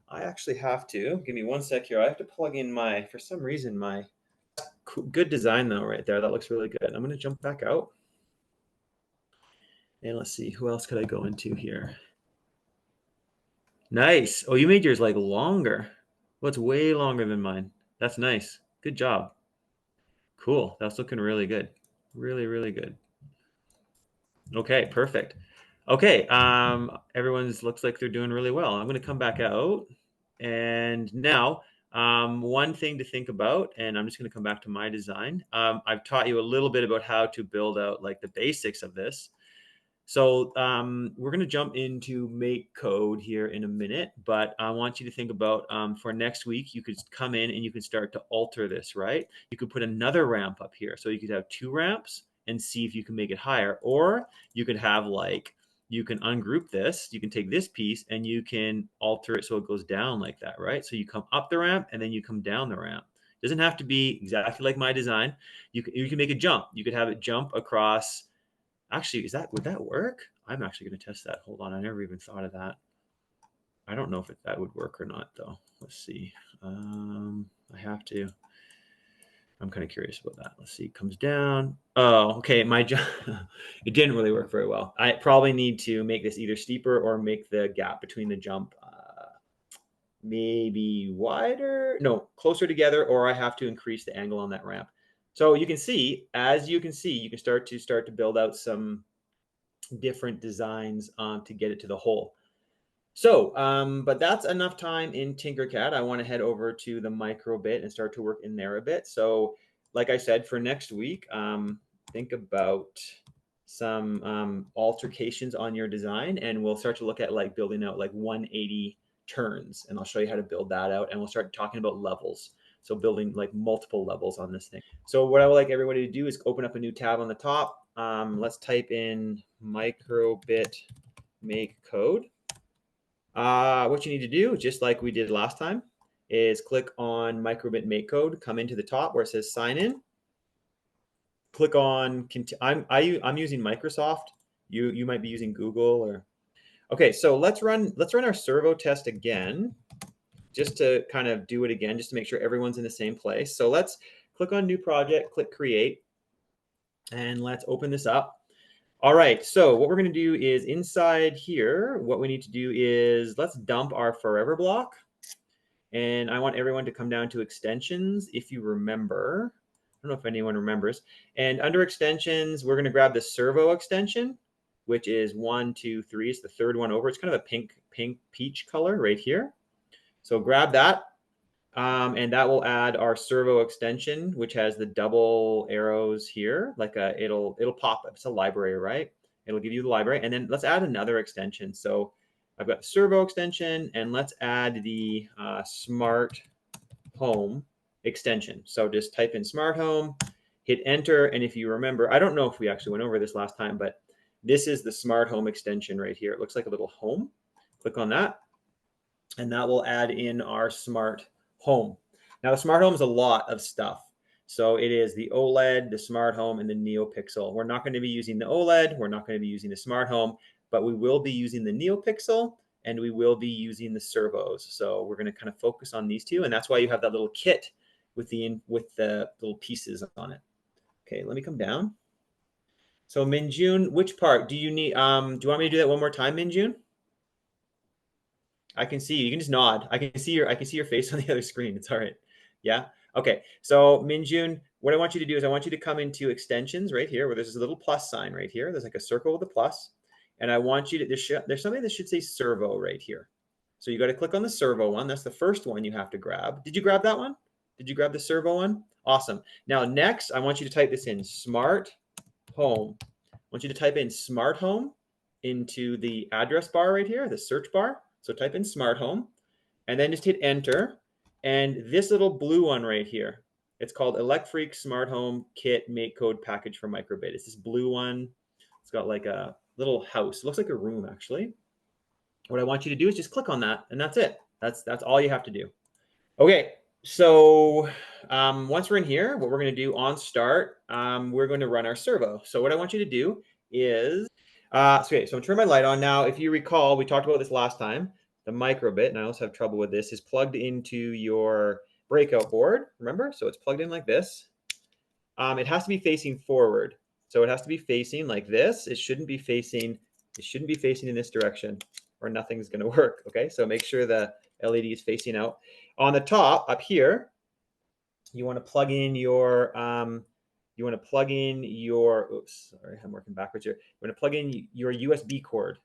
I actually have to, give me one sec here. I have to plug in my, for some reason, my good design though right there. That looks really good. I'm going to jump back out. And let's see, who else could I go into here? Nice. Oh, you made yours like longer. Well, it's way longer than mine. That's nice. Good job. Cool. That's looking really good. Really, really good. Okay, perfect. Okay, everyone's looks like they're doing really well. I'm going to come back out. And now, one thing to think about, and I'm just going to come back to my design. I've taught you a little bit about how to build out like the basics of this. So we're going to jump into make code here in a minute, but I want you to think about for next week, you could come in and you could start to alter this, right? You could put another ramp up here. So you could have 2 ramps and see if you can make it higher. Or you could have like, you can ungroup this. You can take this piece and you can alter it so it goes down like that, right? So you come up the ramp and then you come down the ramp. It doesn't have to be exactly like my design. You can make a jump. You could have it jump across. Actually, would that work? I'm actually going to test that. Hold on, I never even thought of that. I don't know if that would work or not, though. Let's see. I have to. I'm kind of curious about that. Let's see. It comes down. Oh, okay. My jump. It didn't really work very well. I probably need to make this either steeper or make the gap between the jump maybe wider. No, closer together, or I have to increase the angle on that ramp. So you can see, as you can see, you can start to build out some different designs to get it to the hole. So, but that's enough time in Tinkercad. I want to head over to the Microbit and start to work in there a bit. So, like I said, for next week, think about some altercations on your design, and we'll start to look at like building out like 180 turns, and I'll show you how to build that out, and we'll start talking about levels. So building like multiple levels on this thing. So what I would like everybody to do is open up a new tab on the top. Let's type in Microbit make code. What you need to do, just like we did last time, is click on Microbit make code, come into the top where it says sign in. Click on, I'm using Microsoft. You might be using Google or, okay, so let's run our servo test again, just to kind of do it again, just to make sure everyone's in the same place. So let's click on new project, click create, and let's open this up. All right, so what we're going to do is inside here, what we need to do is let's dump our forever block. And I want everyone to come down to extensions, if you remember. I don't know if anyone remembers. And under extensions, we're going to grab the servo extension, which is 1, 2, 3. It's the third one over. It's kind of a pink peach color right here. So grab that. And that will add our servo extension, which has the double arrows here. Like it'll pop up. It's a library, right? It'll give you the library. And then let's add another extension. So I've got the servo extension, and let's add the smart home extension. So just type in smart home, hit enter. And if you remember, I don't know if we actually went over this last time, but this is the smart home extension right here. It looks like a little home. Click on that, and that will add in our smart home. Now, the smart home is a lot of stuff. So it is the OLED, the smart home, and the NeoPixel. We're not going to be using the OLED. We're not going to be using the smart home, but we will be using the NeoPixel, and we will be using the servos. So we're going to kind of focus on these two, and that's why you have that little kit with the little pieces on it. Okay, let me come down. So Minjun, which part do you need? Do you want me to do that one more time, Minjun? I can see you. You can just nod. I can see your face on the other screen. It's all right. Yeah. Okay. So Minjun, what I want you to do is I want you to come into extensions right here where there's a little plus sign right here. There's like a circle with a plus. And I want you to, there's something that should say servo right here. So you got to click on the servo one. That's the first one you have to grab. Did you grab that one? Did you grab the servo one? Awesome. Now next, I want you to type this in, smart home. I want you to type in smart home into the address bar right here, the search bar. So type in smart home and then just hit enter. And this little blue one right here, it's called Electfreak Smart Home Kit Make Code Package for Microbit. It's this blue one. It's got like a little house. It looks like a room actually. What I want you to do is just click on that, and that's it. That's all you have to do. Okay, so once we're in here, what we're going to do on start, we're going to run our servo. So what I want you to do is, okay, so I'm turning my light on now. If you recall, we talked about this last time. The microbit, and I also have trouble with this, is plugged into your breakout board. Remember? So it's plugged in like this. It has to be facing forward. So it has to be facing like this. It shouldn't be facing in this direction, or nothing's going to work. Okay, so make sure the LED is facing out. On the top up here, you want to plug in your oops, sorry, I'm working backwards here. You want to plug in your USB cord.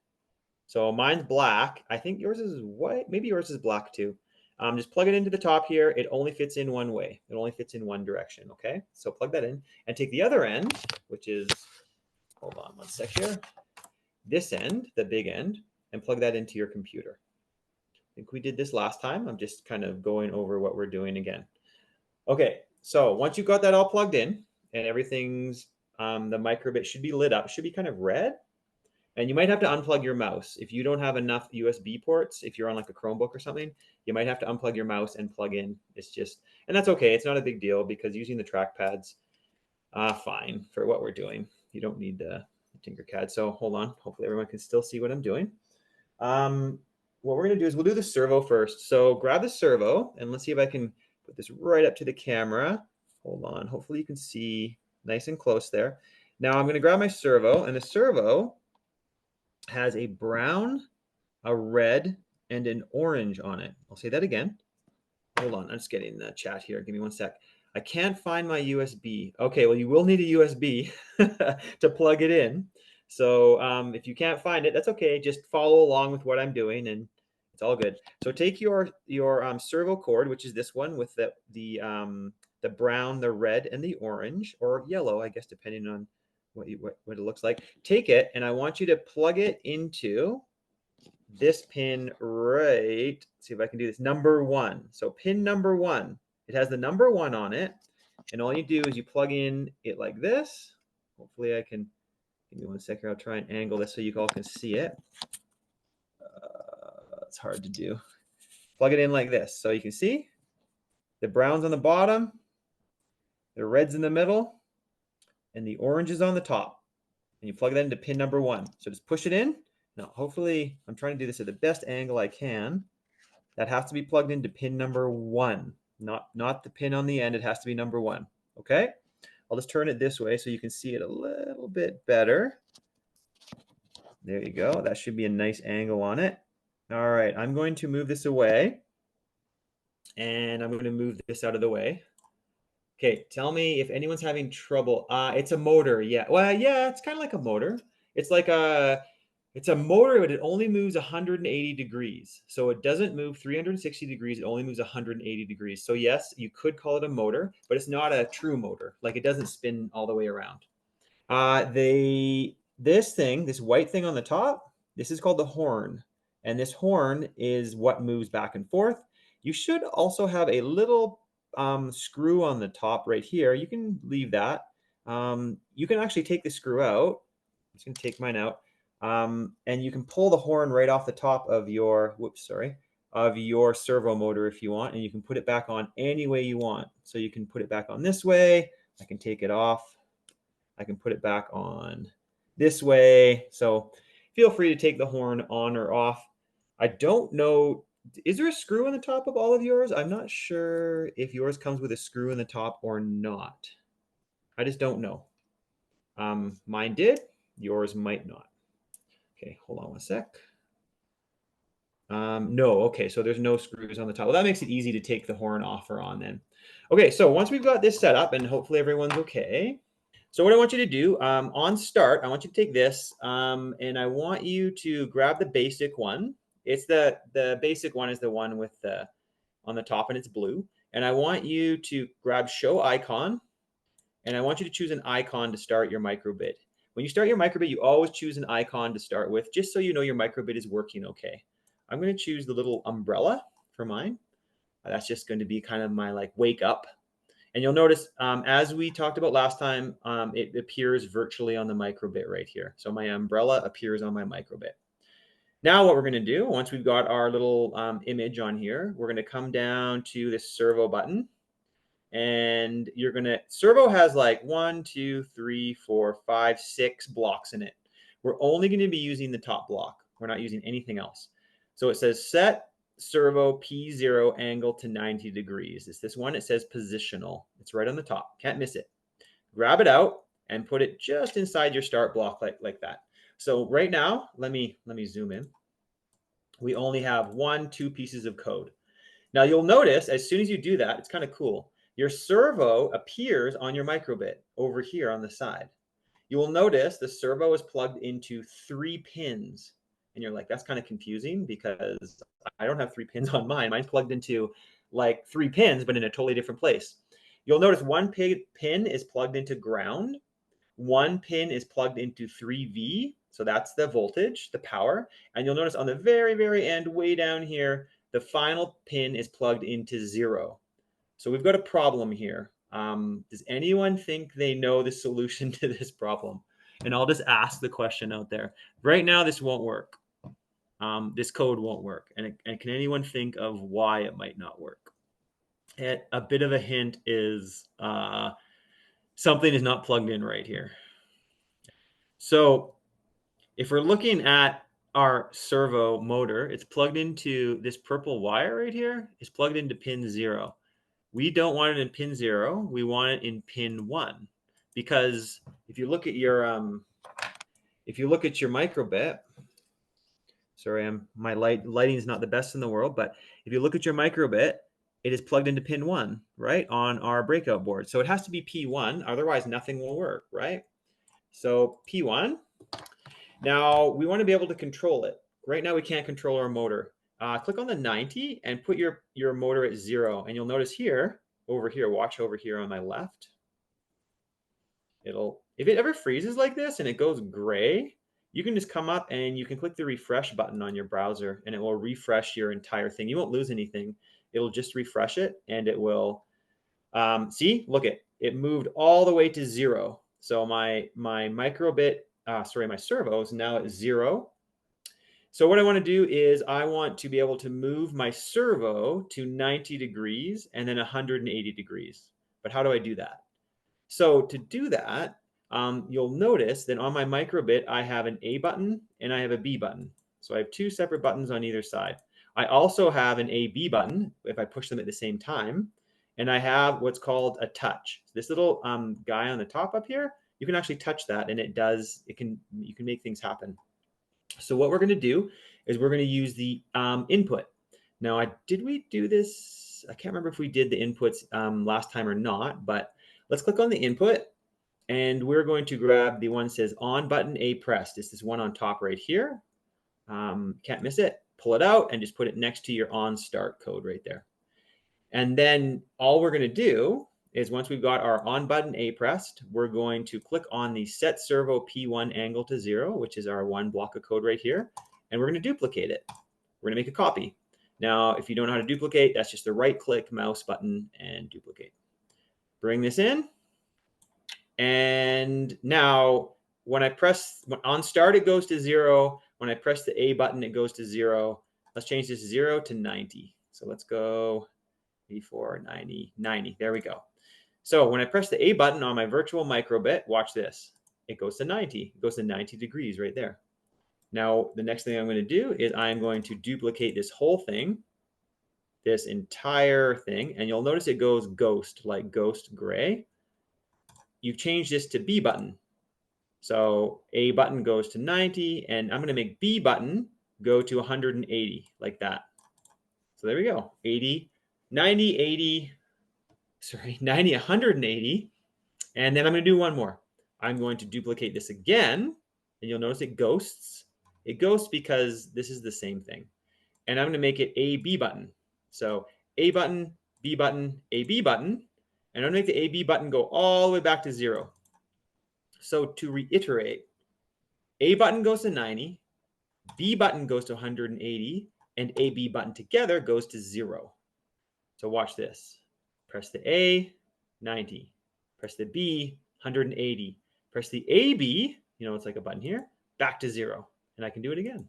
So mine's black. I think yours is white. Maybe yours is black too. Just plug it into the top here. It only fits in one way. It only fits in one direction. Okay, so plug that in and take the other end, which is, hold on one sec here, this end, the big end, and plug that into your computer. I think we did this last time. I'm just kind of going over what we're doing again. Okay, so once you've got that all plugged in and everything's, the microbit should be lit up. It should be kind of red. And you might have to unplug your mouse. If you don't have enough USB ports, if you're on like a Chromebook or something, you might have to unplug your mouse and plug in. It's just, and that's okay. It's not a big deal because using the trackpad's fine for what we're doing. You don't need the Tinkercad. So hold on. Hopefully everyone can still see what I'm doing. What we're going to do is we'll do the servo first. So grab the servo and let's see if I can put this right up to the camera. Hold on. Hopefully you can see nice and close there. Now I'm going to grab my servo, and the servo has a brown, a red, and an orange on it. I'll say that again. Hold on, I'm just getting the chat here. Give me one sec. I can't find my USB. Okay, well, you will need a USB to plug it in. So if you can't find it, that's okay. Just follow along with what I'm doing, and it's all good. So take your servo cord, which is this one with the brown, the red, and the orange, or yellow, I guess, depending on what it looks like. Take it, and I want you to plug it into this pin right. See if I can do this. Number 1. So pin number 1. It has the number 1 on it, and all you do is you plug in it like this. Hopefully I can. Give me one second. I'll try and angle this so you all can see it. It's hard to do. Plug it in like this so you can see the brown's on the bottom, the red's in the middle, and the orange is on the top. And you plug that into pin number 1. So just push it in. Now, hopefully, I'm trying to do this at the best angle I can. That has to be plugged into pin number 1, not the pin on the end. It has to be number 1. Okay? I'll just turn it this way so you can see it a little bit better. There you go. That should be a nice angle on it. All right, I'm going to move this away, and I'm going to move this out of the way. Okay, tell me if anyone's having trouble. It's a motor, yeah. Well, yeah, it's kind of like a motor. It's like a It's a motor, but it only moves 180 degrees. So it doesn't move 360 degrees. It only moves 180 degrees. So yes, you could call it a motor, but it's not a true motor. Like it doesn't spin all the way around. This white thing on the top, this is called the horn. And this horn is what moves back and forth. You should also have a little screw on the top right here. You can leave that. You can actually take the screw out. I'm just gonna take mine out. And you can pull the horn right off the top of your, of your servo motor if you want, and you can put it back on any way you want. So you can put it back on this way. I can take it off. I can put it back on this way. So feel free to take the horn on or off. I don't know, is there a screw on the top of all of yours? I'm not sure if yours comes with a screw in the top or not. I just don't know. Mine did, yours might not. Okay, hold on one sec. No, okay, so there's no screws on the top. Well, that makes it easy to take the horn off or on then. Okay, so once we've got this set up and hopefully everyone's okay, so what I want you to do on start, I want you to take this and I want you to grab the basic one. It's the basic one is the one with the on the top and it's blue. And I want you to grab show icon and I want you to choose an icon to start your microbit. When you start your microbit, you always choose an icon to start with, just so you know your microbit is working okay. I'm going to choose the little umbrella for mine. That's just going to be kind of my like wake up. And you'll notice, as we talked about last time, it appears virtually on the microbit right here. So my umbrella appears on my microbit. Now what we're going to do, once we've got our little image on here, we're going to come down to this servo button. And you're going to, servo has like 1, 2, 3, 4, 5, 6 blocks in it. We're only going to be using the top block. We're not using anything else. So it says set servo P0 angle to 90 degrees. It's this one. It says positional. It's right on the top. Can't miss it. Grab it out and put it just inside your start block like that. So right now, let me zoom in. We only have 1, 2 pieces of code. Now you'll notice as soon as you do that, it's kind of cool. Your servo appears on your microbit over here on the side. You will notice the servo is plugged into 3 pins. And you're like, that's kind of confusing because I don't have 3 pins on mine. Mine's plugged into like 3 pins, but in a totally different place. You'll notice one pin is plugged into ground. One pin is plugged into 3V. So that's the voltage, the power. And you'll notice on the very, very end, way down here, the final pin is plugged into 0. So we've got a problem here. Does anyone think they know the solution to this problem? And I'll just ask the question out there. Right now, this won't work. This code won't work. And can anyone think of why it might not work? And a bit of a hint is something is not plugged in right here. So if we're looking at our servo motor, it's plugged into this purple wire right here. It's plugged into pin 0. We don't want it in pin 0. We want it in pin 1 because if you look at your microbit, sorry, my lighting is not the best in the world, but if you look at your microbit, it is plugged into pin 1, right, on our breakout board. So it has to be P1, otherwise nothing will work, right? So P1. Now we want to be able to control it. Right now we can't control our motor. Click on the 90 and put your motor at 0. And you'll notice here, over here, watch over here on my left. If it ever freezes like this and it goes gray, you can just come up and you can click the refresh button on your browser and it will refresh your entire thing. You won't lose anything. It'll just refresh it and it will, see, look it moved all the way to 0. So my microbit, my servo is now at 0. So what I want to do is I want to be able to move my servo to 90 degrees and then 180 degrees. But how do I do that? So to do that, you'll notice that on my microbit, I have an A button and I have a B button. So I have 2 separate buttons on either side. I also have an AB button if I push them at the same time. And I have what's called a touch. This little guy on the top up here, you can actually touch that and you can make things happen. So what we're going to do is we're going to use the input. Now, did we do this? I can't remember if we did the inputs last time or not, but let's click on the input and we're going to grab the one that says on button A pressed. It's this one on top right here. Can't miss it. Pull it out and just put it next to your on start code right there. And then all we're going to do is once we've got our on button A pressed, we're going to click on the set servo P1 angle to 0, which is our one block of code right here. And we're going to duplicate it. We're going to make a copy. Now, if you don't know how to duplicate, that's just the right click mouse button and duplicate. Bring this in. And now when I press on start, it goes to 0. When I press the A button, it goes to 0. Let's change this 0 to 90. So let's go 84, 90, 90. There we go. So when I press the A button on my virtual microbit, watch this. It goes to 90. It goes to 90 degrees right there. Now, the next thing I'm going to do is I'm going to duplicate this whole thing, this entire thing, and you'll notice it goes ghost, like ghost gray. You've changed this to B button. So A button goes to 90, and I'm going to make B button go to 180, like that. So there we go. 80, 90, 80, sorry, 90, 180. And then I'm going to do one more. I'm going to duplicate this again, and you'll notice it ghosts. It ghosts because this is the same thing. And I'm going to make it a B button. So A button, B button, A B button. And I'm going to make the A B button go all the way back to 0. So to reiterate, A button goes to 90, B button goes to 180, and A B button together goes to 0. So watch this. Press the A, 90. Press the B, 180. Press the AB, you know, it's like a button here, back to 0. And I can do it again.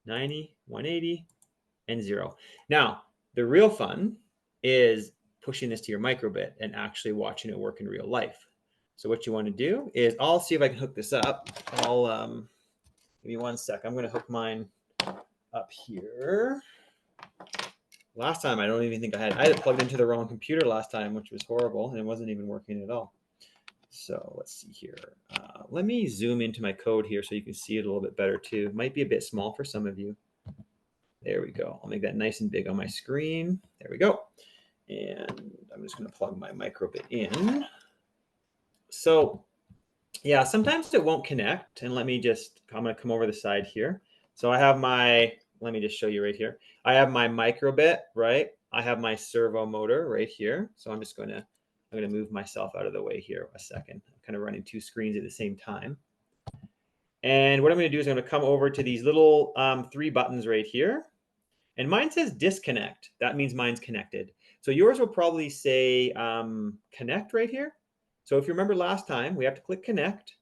90, 180, and 0. Now, the real fun is pushing this to your microbit and actually watching it work in real life. So what you want to do is, I'll see if I can hook this up. I'll give me one sec. I'm going to hook mine up here. Last time, I don't even think I had it plugged into the wrong computer last time, which was horrible, and it wasn't even working at all. So let's see here. Let me zoom into my code here so you can see it a little bit better too. It might be a bit small for some of you. There we go. I'll make that nice and big on my screen. There we go. And I'm just going to plug my microbit in. So yeah, sometimes it won't connect. And I'm going to come over the side here. So I have let me just show you right here. I have my microbit, right? I have my servo motor right here. So I'm going to move myself out of the way here a second. I'm kind of running two screens at the same time. And what I'm going to do is I'm going to come over to these little 3 buttons right here. And mine says disconnect. That means mine's connected. So yours will probably say connect right here. So if you remember last time, we have to click connect.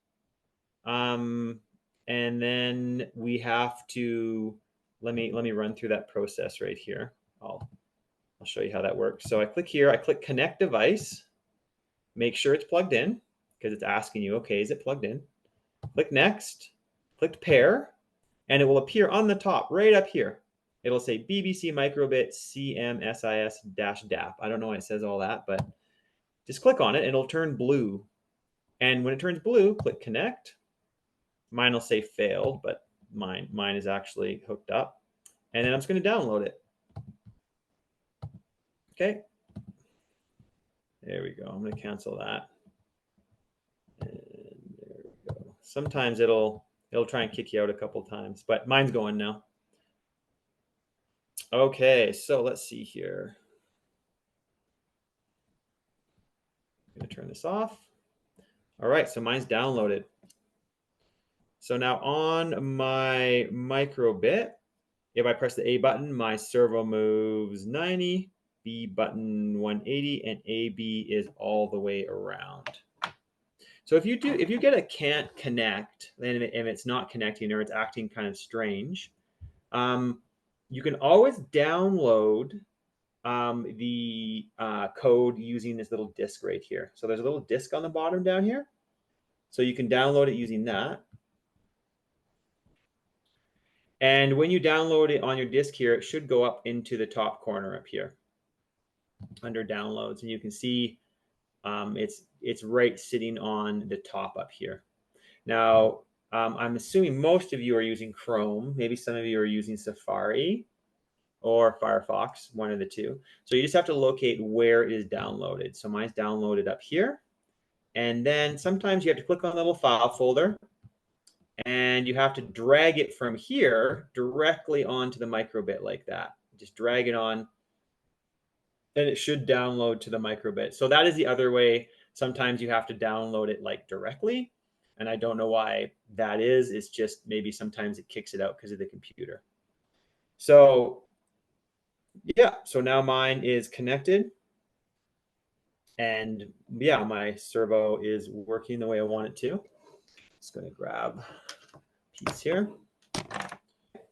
And then we have to, let me run through that process right here. I'll show you how that works. So I click here, I click connect device, make sure it's plugged in because it's asking you, okay, is it plugged in? Click next, click pair, and it will appear on the top right up here. It'll say BBC Microbit CMSIS-DAP. I don't know why it says all that, but just click on it and it'll turn blue. And when it turns blue, click connect. Mine will say failed, but mine is actually hooked up. And then I'm just going to download it. Okay. There we go. I'm going to cancel that. And there we go. Sometimes it'll try and kick you out a couple times, but mine's going now. Okay, so let's see here. I'm going to turn this off. All right, so mine's downloaded. So now on my microbit, if I press the A button, my servo moves 90, B button 180, and AB is all the way around. So if you get a can't connect, and if it's not connecting or it's acting kind of strange, you can always download the code using this little disk right here. So there's a little disk on the bottom down here. So you can download it using that. And when you download it on your disk here, it should go up into the top corner up here under downloads. And you can see it's right sitting on the top up here. Now, I'm assuming most of you are using Chrome. Maybe some of you are using Safari or Firefox, one of the two. So you just have to locate where it is downloaded. So mine's downloaded up here. And then sometimes you have to click on the little file folder. and you have to drag it from here directly onto the microbit like that. Just drag it on, and it should download to the microbit. So that is the other way. Sometimes you have to download it like directly, and I don't know why that is. It's just maybe sometimes it kicks it out because of the computer. So yeah, so now mine is connected, and yeah, my servo is working the way I want it to. Just going to grab a piece here.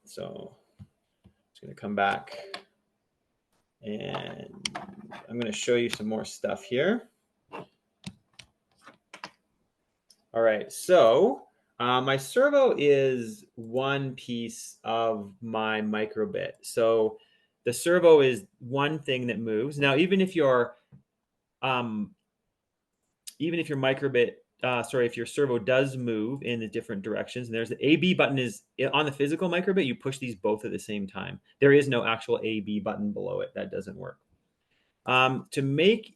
So it's going to come back, and I'm going to show you some more stuff here. All right, so my servo is one piece of my microbit. So the servo is one thing that moves. Now, even if your microbit, if your servo does move in the different directions, and there's the AB button is on the physical microbit, you push these both at the same time. There is no actual AB button below it. That doesn't work. To make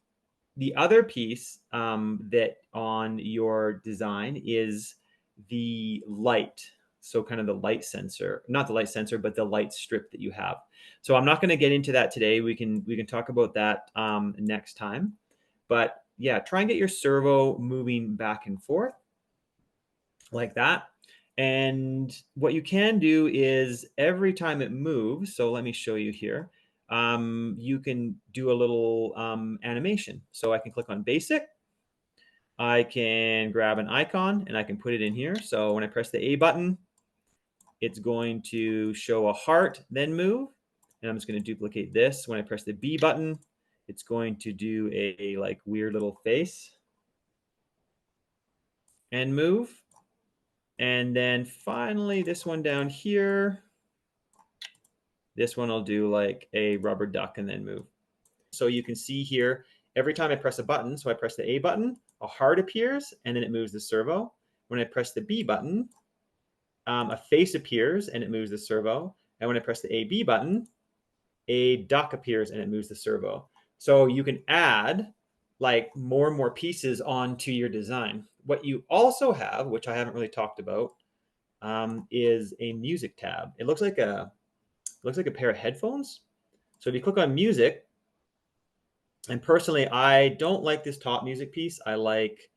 the other piece that on your design is the light. So kind of the light sensor, not the light sensor, but the light strip that you have. So I'm not going to get into that today. We can talk about that next time. But yeah, try and get your servo moving back and forth like that. And what you can do is every time it moves, so let me show you here, you can do a little animation. So I can click on basic. I can grab an icon and I can put it in here. So when I press the A button, it's going to show a heart, then move. And I'm just going to duplicate this. When I press the B button, it's going to do a like weird little face and move. And then finally, this one down here, this one will do like a rubber duck and then move. So you can see here, every time I press a button, so I press the A button, a heart appears, and then it moves the servo. When I press the B button, a face appears, and it moves the servo. And when I press the AB button, a duck appears, and it moves the servo. So you can add like more and more pieces onto your design. What you also have, which I haven't really talked about, is a music tab. It looks like a pair of headphones. So if you click on music, and personally, I don't like this top music piece. I like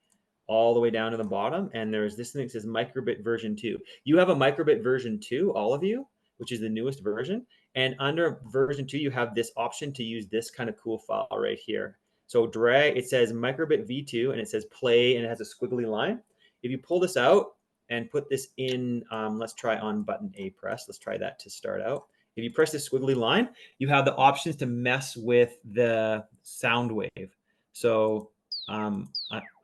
all the way down to the bottom. And there's this thing that says Microbit version 2. You have a Microbit version 2, all of you, which is the newest version. And under version 2, you have this option to use this kind of cool file right here. So drag, it says Microbit V2, and it says play, and it has a squiggly line. If you pull this out and put this in, let's try on button A press. Let's try that to start out. If you press this squiggly line, you have the options to mess with the sound wave. So I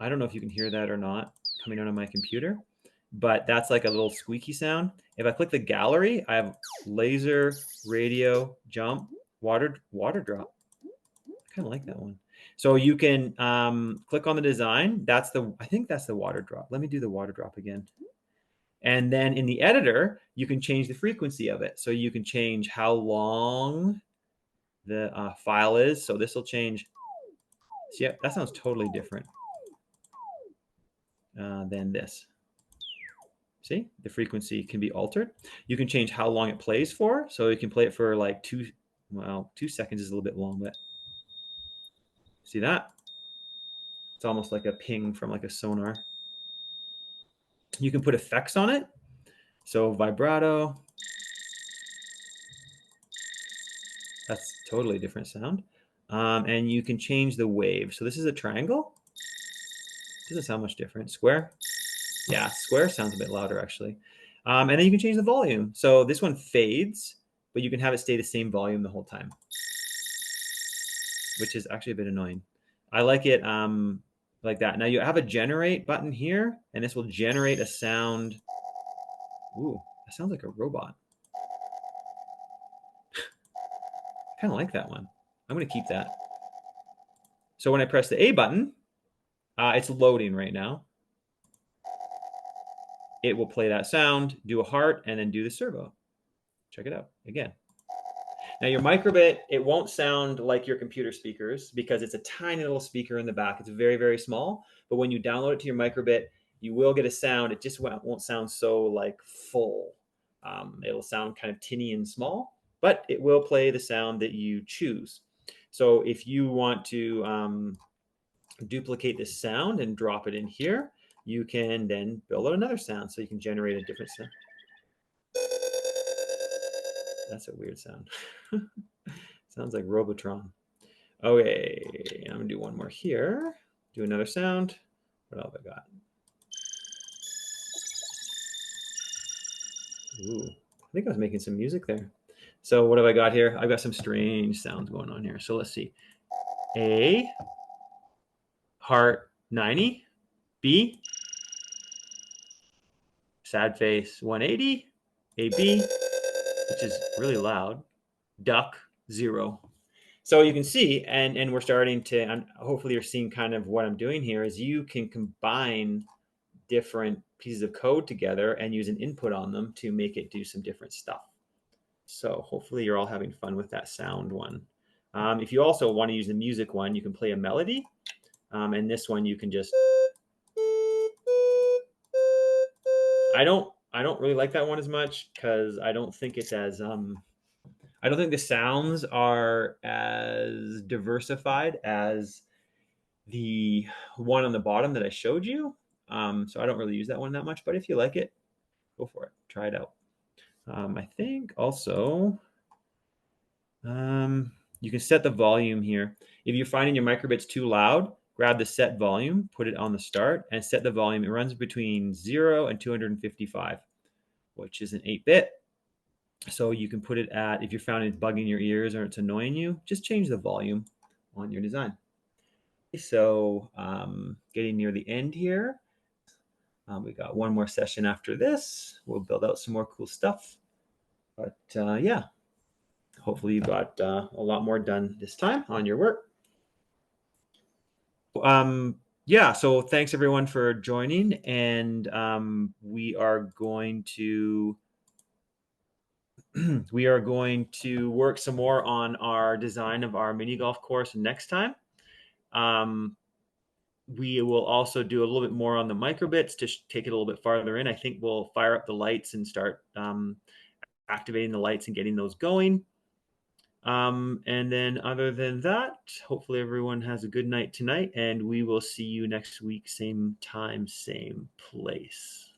don't know if you can hear that or not coming out of my computer, but that's like a little squeaky sound. If I click the gallery, I have laser, radio, jump, water drop. I kind of like that one. So you can click on the design. I think that's the water drop. Let me do the water drop again. And then in the editor, you can change the frequency of it. So you can change how long the file is. So this will change. So yeah, that sounds totally different than this. See, the frequency can be altered. You can change how long it plays for. So you can play it for like 2 seconds is a little bit long, but see that? It's almost like a ping from like a sonar. You can put effects on it. So vibrato. That's totally different sound. And you can change the wave. So this is a triangle. Doesn't sound much different. Square. Yeah, square sounds a bit louder actually. And then you can change the volume. So this one fades, but you can have it stay the same volume the whole time, which is actually a bit annoying. I like it like that. Now you have a generate button here, and this will generate a sound. Ooh, that sounds like a robot. I kind of like that one. I'm going to keep that. So when I press the A button, it's loading right now. It will play that sound, do a heart, and then do the servo. Check it out again. Now your microbit, it won't sound like your computer speakers because it's a tiny little speaker in the back. It's very, very small. But when you download it to your microbit, you will get a sound. It just won't sound so like full. It'll sound kind of tinny and small, but it will play the sound that you choose. So if you want to duplicate this sound and drop it in here, you can then build out another sound. So you can generate a different sound. That's a weird sound. Sounds like Robotron. Okay, I'm gonna do one more here. Do another sound. What else I got? Ooh, I think I was making some music there. So what have I got here? I've got some strange sounds going on here. So let's see. A, heart 90. B, sad face 180. AB, which is really loud. Duck 0. So you can see, and we're starting to, and hopefully you're seeing kind of what I'm doing here is you can combine different pieces of code together and use an input on them to make it do some different stuff. So hopefully you're all having fun with that sound one. If you also want to use the music one, you can play a melody. And this one you can just, I don't really like that one as much because I don't think it's as I don't think the sounds are as diversified as the one on the bottom that I showed you. So I don't really use that one that much, but if you like it, go for it. Try it out. I think also you can set the volume here. If you're finding your microbits too loud, grab the set volume, put it on the start, and set the volume. It runs between 0 and 255, which is an 8-bit. So you can put it at, if you're finding it's bugging your ears or it's annoying you, just change the volume on your design. So getting near the end here. We got one more session after this. We'll build out some more cool stuff. But yeah, hopefully you got a lot more done this time on your work. Yeah, so thanks everyone for joining, and we are going to work some more on our design of our mini golf course next time. We will also do a little bit more on the microbits to take it a little bit farther in. I think we'll fire up the lights and start activating the lights and getting those going. And then other than that, hopefully everyone has a good night tonight, and we will see you next week, same time, same place.